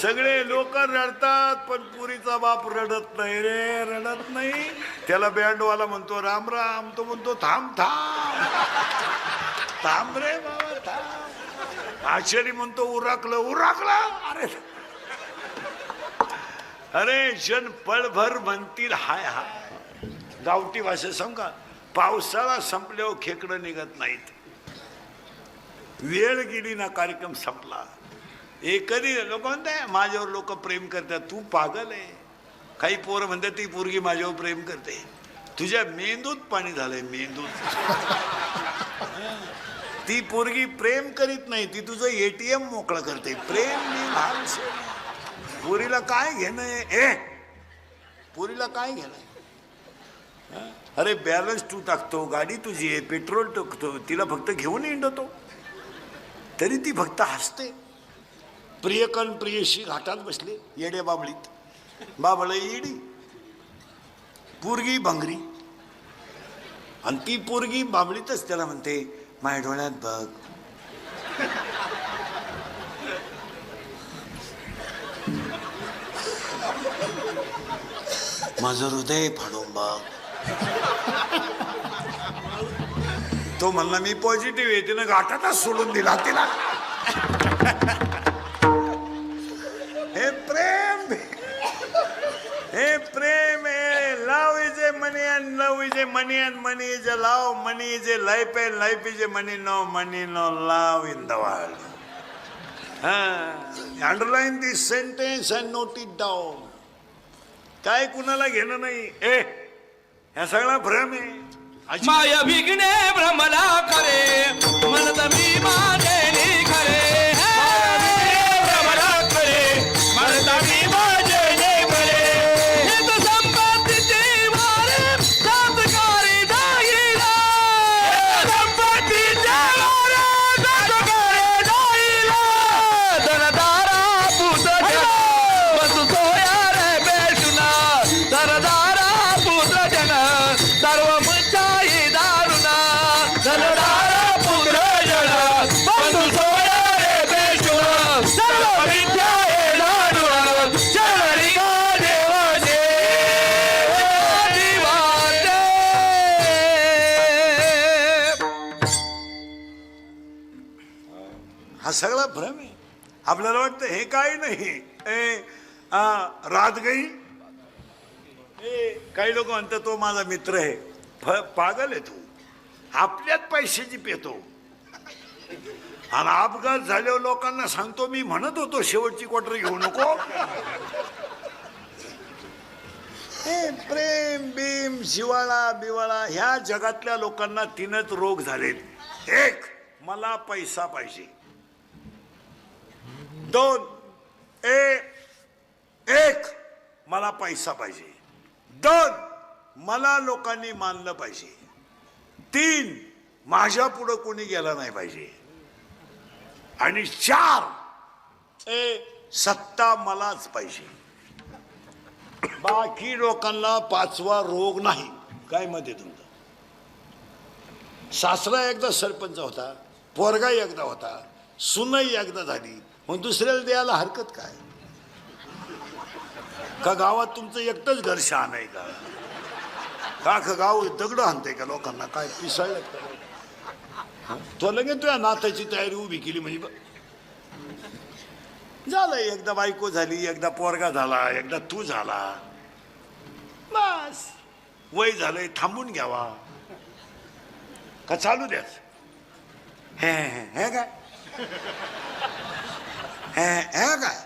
सगळे लोक रडतात, पण पुरीचा बाप रडत नाही रे, रडत नाही. त्याला बँडवाला म्हणतो राम राम, तो म्हणतो थांब थांब थांब रे बाबा थांब. आचारी म्हणतो उरकलं उरकलं. अरे जन पळभर म्हणतील हाय हाय. गावठी भाषा सांगा, पावसाळा संपल्यावर खेकडं निघत नाहीत. वेळ गेली ना, कार्यक्रम संपला. कधी लोक म्हणताय माझ्यावर लोक प्रेम करतात. तू पागल आहे. काही पोरं म्हणतात ती पोरगी माझ्यावर प्रेम करते. तुझ्या मेंदूत पाणी झालंय, मेंदूत. ती पोरगी प्रेम करीत नाही, ती तुझं ATM मोकळं करते. प्रेम पोरीला काय घेणं? पोरीला काय घेणं? अरे बॅलन्स तू टाकतो, गाडी तुझी आहे, पेट्रोल टाकतो, तिला फक्त घेऊन हिंडतो, तरी ती फक्त हसते. प्रियकन प्रियशी घाटात बसले येड्या बाबळीत. बाबळ येडी, पोरगी भांगरी, आणि ती पोरगी बाबळीतच त्याला म्हणते माझ्या डोळ्यात बघ. माझं हृदय फाडून बघ. तो म्हणला मी पॉझिटिव्ह आहे. तिनं घाटातच सोडून दिला तिला. हे प्रेम, हे प्रेम आहे. Love is a money and love is a money and money is a love. Money is a life and life is a money. No money no love in the world. Underline this sentence and note it down. काय कुणाला घेणं नाही. ह्या सगळा भ्रम आहे. माय विघ्ने भ्रमला करे, म्हणत मी माझे खरे. भ्रमला करे, म्हणत मी माझे सगळा भ्रम आहे. आपल्याला वाटतं हे काही नाही. रात गई. काही लोक म्हणतात तो माझा मित्र आहे. पागल आहे तू. आपल्यात पैशाची पेतो आणि अपघात झाल्यावर लोकांना सांगतो मी म्हणत होतो शेवटची क्वार्टर घेऊ नको. प्रेम बीम जिवाळा बिवाळा ह्या जगातल्या लोकांना 3च रोग झालेत. 1 मला पैसा पाहिजे. 2 मला पैसा पाहिजे. 2 मला लोकांनी मानलं पाहिजे. 3 माझ्या पुढं कोणी गेला नाही पाहिजे. आणि 4 सत्ता मलाच पाहिजे. बाकी लोकांना 5वा रोग नाही. काय मत आहे तुमचं? सासरा एकदा सरपंच होता, पोरगा एकदा होता, सुनई एकदा झाली, मग दुसऱ्याला द्यायला हरकत काय? का गावात तुमचं एकटंच घर शहाण आहे का? का गाव दगड आणते का लोकांना? काय पिसाळ तो लगेच तुझ्या नाताची तयारी उभी केली म्हणजे झालं. एकदा बायको झाली, एकदा पोरगा झाला, एकदा तू झाला, बस वय झालंय. थांबून घ्यावा का चालू द्याच? हे काय काय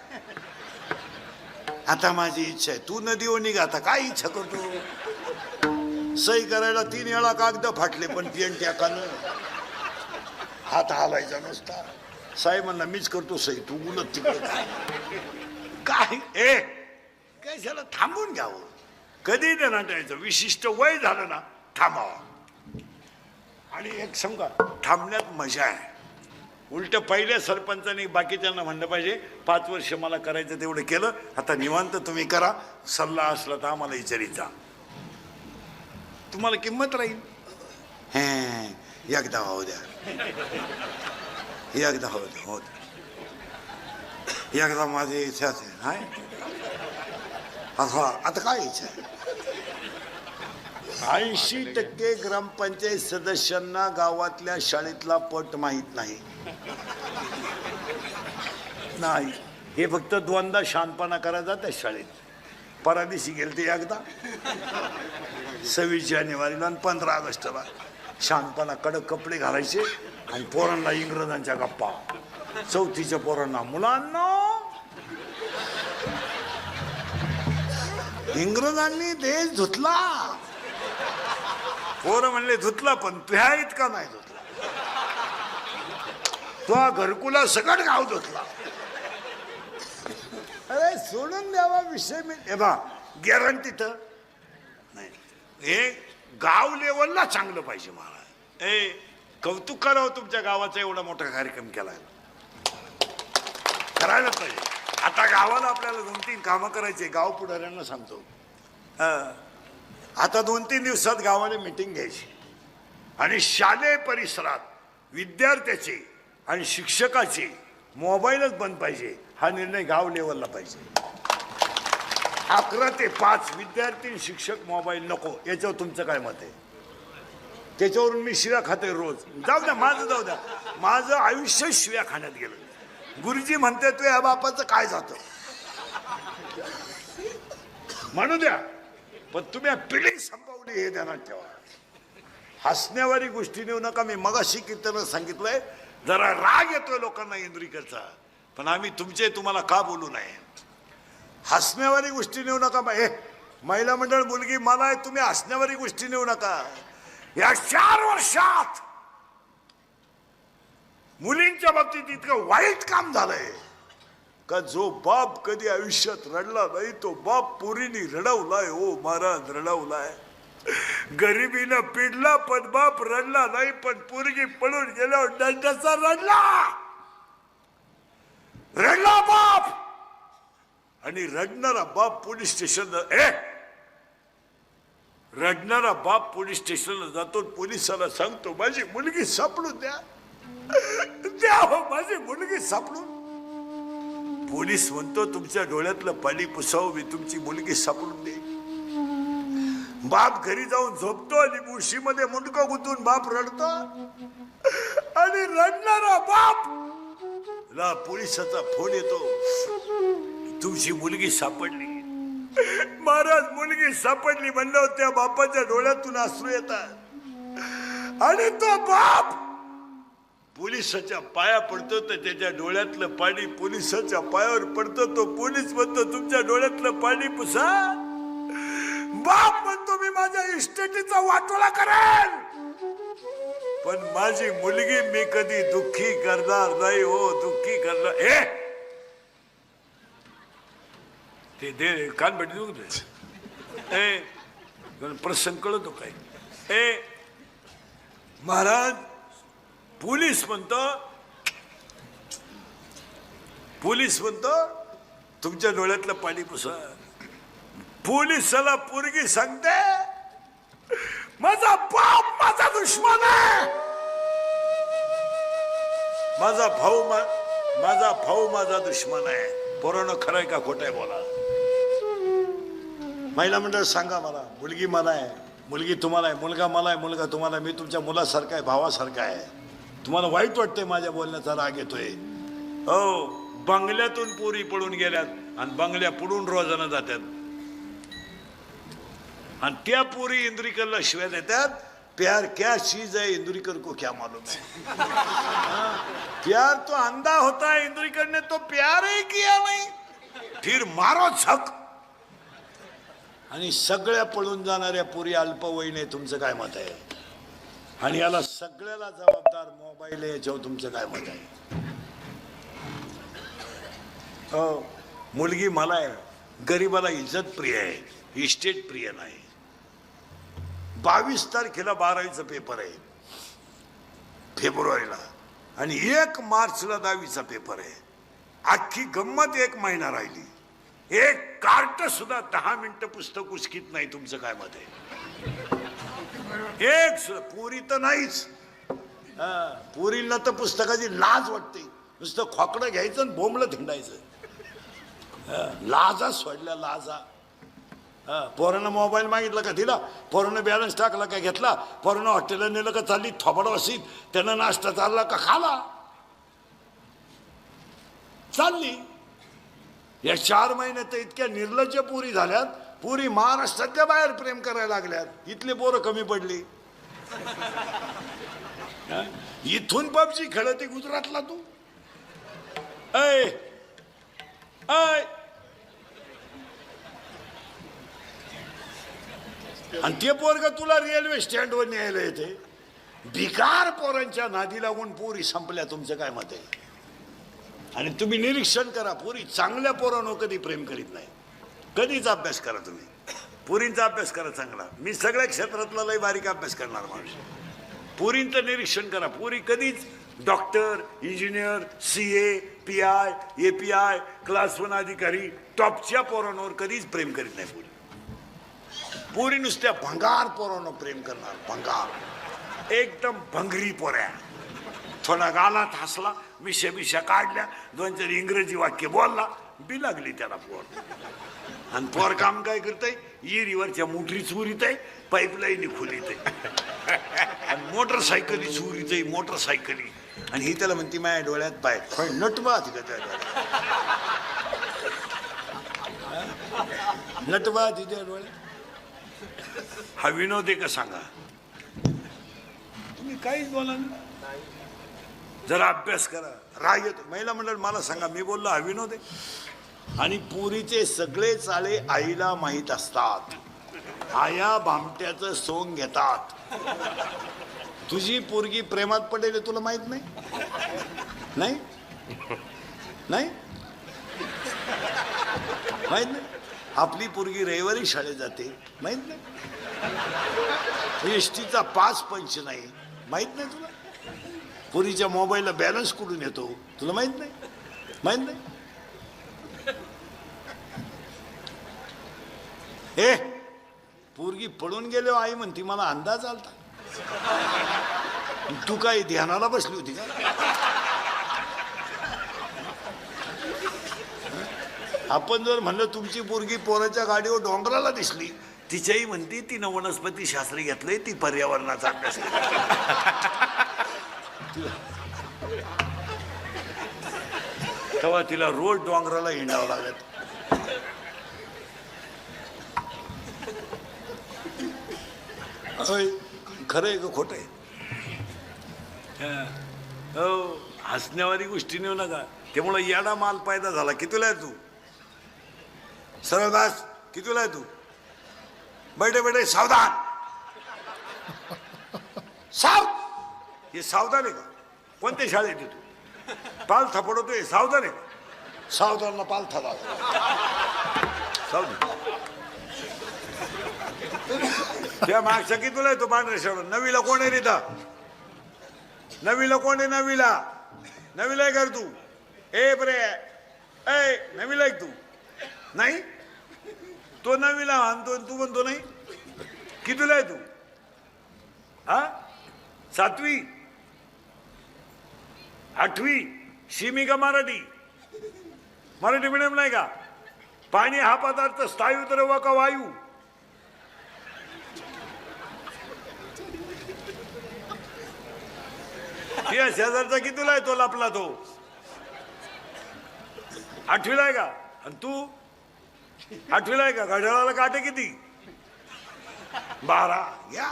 आता माझी इच्छा आहे. तू नदीवर निघा. आता काय इच्छा करतो? सही करायला 3 वेळा कागद फाटले पण पेन टाकानं हात हालायचा नसता. साहेब म्हणला मीच करतो सही, तू उलट तिकडे काय काय झालं? थांबून घ्यावं. कधी ते नाटायचं. विशिष्ट वय झालं ना थांबावं. आणि एक सांगा थांबण्यात मजा आहे. उलट पहिल्या सरपंचाने बाकीच्यांना म्हणलं पाहिजे 5 वर्ष मला करायचं तेवढं केलं, आता निवांत तुम्ही करा. सल्ला असला तर आम्हाला विचारित जा. तुम्हाला किंमत राहील. एकदा होऊ द्या. एकदा होऊ द्या. हो द्या. एकदा माझी इच्छाच आहे. आता काय इच्छा आहे? 80% ग्रामपंचायत सदस्यांना गावातल्या शाळेतला पट माहीत नाही. हे फक्त 2दा शहाणपणा करायचा त्या शाळेत. परदिवशी गेले ते एकदा 26 जानेवारीला आणि 15 ऑगस्टला. शहाणपणा कडक कपडे घालायचे आणि पोरांना इंग्रजांच्या गप्पा. 4थीच्या पोरांना मुलांना इंग्रजांनी देश धुतला. पोरं म्हणले धुतला पण तुह्या इतका नाही धुतला. तो घरकुला सगळं गाव धुतला. अरे सोडून द्यावा विषय. मी गॅरंटी तर नाही. हे गाव लेवलला चांगलं पाहिजे महाराज. कौतुक करावं तुमच्या गावाचा एवढा मोठा कार्यक्रम केलाय. करायला पाहिजे. आता गावाला आपल्याला 2-3 कामं करायचे. गाव पुढाऱ्यांना सांगतो आता 2-3 दिवसात गावाने मीटिंग घ्यायची आणि शालेय परिसरात विद्यार्थ्याचे आणि शिक्षकाचे मोबाईलच बंद पाहिजे. हा निर्णय गाव लेवलला पाहिजे. 11 ते 5 विद्यार्थी शिक्षक मोबाईल नको. याच्यावर तुमचं काय मत आहे? त्याच्यावरून मी शिव्या खाते रोज. जाऊ द्या माझं, जाऊ द्या. माझं आयुष्य शिव्या खाण्यात गेलं. गुरुजी म्हणते तू या बापाचं काय जातं म्हणू द्या, पण तुम्ही पिढी संपवली हे ध्यानात ठेवा. हसण्यावारी गोष्टी नेऊ नका. मी मगाशी कीर्तनात सांगितलंय जरा राग येतोय लोकांना इंद्रिकरचा, पण आम्ही तुमचे तुम्हाला का बोलू नये. हसण्यावारी गोष्टी नेऊ नका. महिला मंडळ मुलगी मला आहे, तुम्ही हसण्यावारी गोष्टी नेऊ नका. या 4 वर्षात मुलींच्या बाबतीत इतकं वाईट काम झालंय का जो बाप कधी आयुष्यात रडला नाही तो बाप पोरीनी रडवलाय. ओ महाराज रडवलाय. गरिबीनं पिडला पण बाप रडला नाही, पण पोरगी पळून गेल्यावर दंडाचा रडला बाप. आणि रडणारा बाप पोलीस स्टेशनला रडणारा बाप पोलीस स्टेशनला जातो. पोलिसाला सांगतो माझी मुलगी सापडून द्या, माझी मुलगी सापडून. पोलीस म्हणतो तुमच्या डोळ्यातलं पाणी पुसावं, मी तुमची मुलगी सापडून दे. बाप घरी जाऊन झोपतो आणि मुशीमध्ये मुंडकं गुंतून बाप रडतो. आणि रडणारा बाप पोलिसाचा फोन येतो, तुमची मुलगी सापडली. महाराज मुलगी सापडली म्हणलं त्या बापाच्या डोळ्यातून अश्रू येतात आणि तो बाप पोलिसाच्या पाया पडतो तर त्याच्या डोळ्यातलं पाणी पोलिसाच्या पायावर पडतो. तो पोलीस म्हणतो तुमच्या डोळ्यातलं पाणी पुसा. बाप म्हणतो मी माझ्या इस्टेटीचा वाटोळा करेन, पण माझी मुलगी मी कधी दुःखी करणार नाही. हो दुःखी करणार. ते दे कान भेटते प्रसंग कळतो काय. महाराज पोलीस म्हणतो तुमच्या डोळ्यातलं पाणी पुसा. पोलिसाला पोरगी सांगते माझा बाप माझा दुश्मन आहे, माझा भाऊ माझा दुश्मन आहे. पोरानं खरंय का खोटं आहे बोला. महिला मंडळ सांगा मला. मुलगी मला आहे, मुलगी तुम्हाला आहे, मुलगा मला आहे, मुलगा तुम्हाला. मी तुमच्या मुलासारखा आहे, भावासारखा आहे. तुम्हाला वाईट वाटतंय माझ्या बोलण्याचा राग येतोय. हो बंगल्यातून पोरी पळून गेल्यात आणि बंगल्या पुढून रोजानं जातात आणि त्या पोरी इंदुरीकरला शिव्या देतात. प्यार क्या चीज है इंदुरीकर को क्या मालूम है. प्यार तो अंधा होता है, इंदुरीकर ने तो प्यार ही किया नहीं, फिर मारो झक. आणि सगळ्या पळून जाणाऱ्या पोरी अल्पवयीन आहे. तुमचं काय मत आहे. आणि याला सगळ्याला जबाबदार मोबाईल आहे. याच्यावर तुमचं काय मत आहे. हो मुलगी मला आहे. गरीबाला इज्जत प्रिय आहे, इस्टेट प्रिय नाही. 22 तारखेला 12वीचा पेपर आहे फेब्रुवारीला आणि 1 मार्चला 10वीचा पेपर आहे. अख्खी गंमत 1 महिना राहिली. एक कार्ट सुद्धा 10 मिनिटं पुस्तक उचकीत नाही. तुमचं काय मत आहे. एक पुरी तर नाहीच. पुरीला तर पुस्तकाची लाज वाटते. नुसतं खोकडं घ्यायचं आणि बोंबलं थिंडायचं. लाजा सोडल्या लाजा. पोरानं मोबाईल मागितला का दिला, पोरानं बॅलन्स टाकला का घेतला, पोरानं हॉटेलला नेलं का चालली थोबड वसीत, त्यानं नाश्ता चालला का खाला चालली. या 4 महिन्यात इतक्या निर्लज्ज पुरी झाल्यात. पुरी महाराष्ट्राच्या बाहेर प्रेम करायला लागल्यात. इथली पोरं कमी पडली. इथून पबजी खेळती गुजरातला तू. ऐ आणि ते पोरग तुला रेल्वे स्टँडवर न्यायला येते. भिकार पोरांच्या नादी लागून पोरी संपल्या. तुमचं काय मत आहे. आणि तुम्ही निरीक्षण करा, पोरी चांगल्या पोरांनो कधी प्रेम करीत नाही. कधीच अभ्यास करा तुम्ही. पोरींचा अभ्यास करा चांगला. मी सगळ्या क्षेत्रातला लय बारीक अभ्यास करणार माणूस. पोरींचं निरीक्षण करा. पोरी कधीच doctor, engineer, CA, PI, API, class 1 अधिकारी टॉपच्या पोरांवर कधीच प्रेम करीत नाही. पोरी नुसत्या भंगार पोरांनो प्रेम करणार. भंगार एकदम भंगरी पोऱ्या. थोडा गालात हसला, मिशा काढल्या, 2-4 इंग्रजी वाक्य बोलला, बी लागली त्याला पोर. आणि पोर काम काय करतंय. इरीवरच्या मोटरी चोरीत आहे, पाईपलाईन खोलीत आहे आणि मोटरसायकली चोरीत आहे. मोटरसायकली. आणि ही त्याला म्हणती माझ्या डोळ्यात पाय नटवा. नटवा तिच्या डोळ्यात. हा विनोद आहे का सांगा. तुम्ही काहीच बोला ना. जरा अभ्यास करा. राग येतो. महिला मंडळ मला सांगा, मी बोललो हा विनोद आहे. आणि पुरीचे सगळे चाळे आईला माहीत असतात. आया भामट्याचं सोंग घेतात. तुझी पोरगी प्रेमात पडेल तुला माहित नाही. नाही नाही माहित नाही. आपली पोरगी रविवारी शाळेत जाते माहित नाही. एसटीचा पास पंच नाही माहित नाही तुला. पोरीच्या मोबाईलला बॅलन्स कुठून येतो तुला माहित नाही. माहित नाही. पोरगी पळून गेलो आई म्हणती मला अंदाज आलता. तू काय ध्यानाला बसली होती का. आपण जर म्हणलं तुमची पोरगी पोराच्या गाडीवर डोंगराला दिसली, तिच्याही म्हणती तिनं वनस्पती शास्त्र घेतलंय, ती पर्यावरणाचा अभ्यास तेव्हा तिला रोज डोंगराला हिंडावं लागत. खरं आहे का खोटं आहे? हो, हसण्यावारी गोष्टी नेऊ नका. त्यामुळे येडा माल पैदा झाला. कितीला आहे तू? सरळ दास, कितीला आहे तू? बैठे बैठे सावधान. हे सावधान आहे का? कोणत्या शाळेत आहे तू? पाल थपडतोय. सावधान आहे का? सावधानला पाल थला. सावधान. त्या मागचा कितीला आहे तो पांढऱ्या शाळेत? नवीला कोण आहे रिता? नवीला कोण आहे? नवीला आहे कर तू? ए बरे ए नवीला आहे तू? नाही तो नवीला आणतो तू म्हणतो नाही. कितीला आहे तू? हा, 7वी 8वी? शिमी का मराठी? मराठी मिडियम नाही का? पाणी हा पदार्थ स्थायू द्रव का वायू? या शेजारचा कितीला आहे तो लपला तो? 8वीला आहे का? आणि तू 8वीला आहे का? घड्याळाला काटे किती? 12. या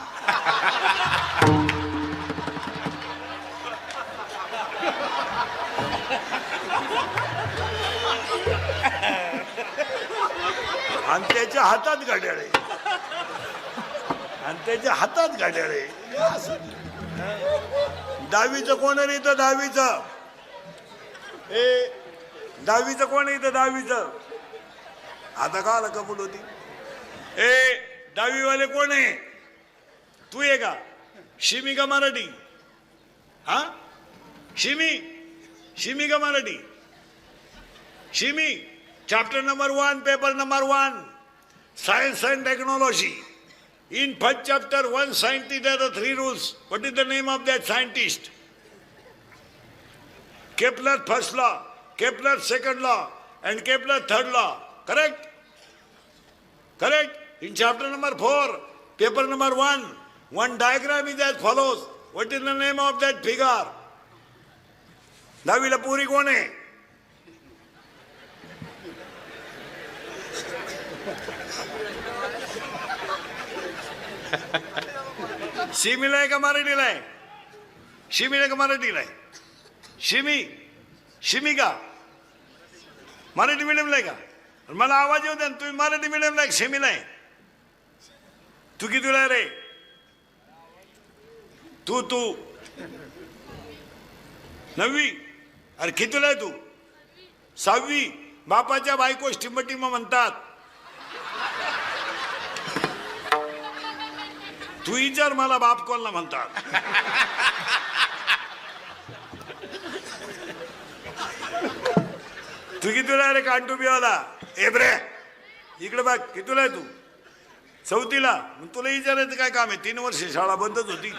आणि त्याच्या हातात घड्याळ आहे. आणि त्याच्या हातात घड्याळ आहे. 10वीचं कोण आहे इथं? 10वीचं? ए 10वीचं कोण आहे इथं? 10वीचं? आता का आला कबूल होती? ए 10वी वाले कोण आहे? तू आहे का? शिमी का मराठी? हा, शिमी का मराठी? शिमी chapter number 1 paper number 1 science and technology. In first chapter, one scientist, there are 3 rules. What is the name of that scientist? Kepler first law, Kepler second law, and Kepler third law. Correct? Correct? In chapter number 4, paper number 1, one diagram is as follows. What is the name of that figure? 10वीला पुरी कोण आहे? शिमीला आहे का मराठीला आहे? शिमीला का मराठीला आहे? शिमी का मराठी मिडियमला आहे का? मला आवाज येऊ द्या. तुम्ही मराठी मिडियमला आहे? शिमीला आहे? तू कितीला आहे रे? तू 9वी? अरे कितीला आहे तू? 6वी. बापाच्या बायको टिंबटिंब म्हणतात. तू विचार मला बाप कोणला म्हणतात? तू कितीला आहे रे कांटू बिवाला? ए ब्रे इकडे बघ. कितीला आहे तू? 4थीला? तुला विचारायचं काय काम आहे? 3 वर्ष शाळा बंदच होती.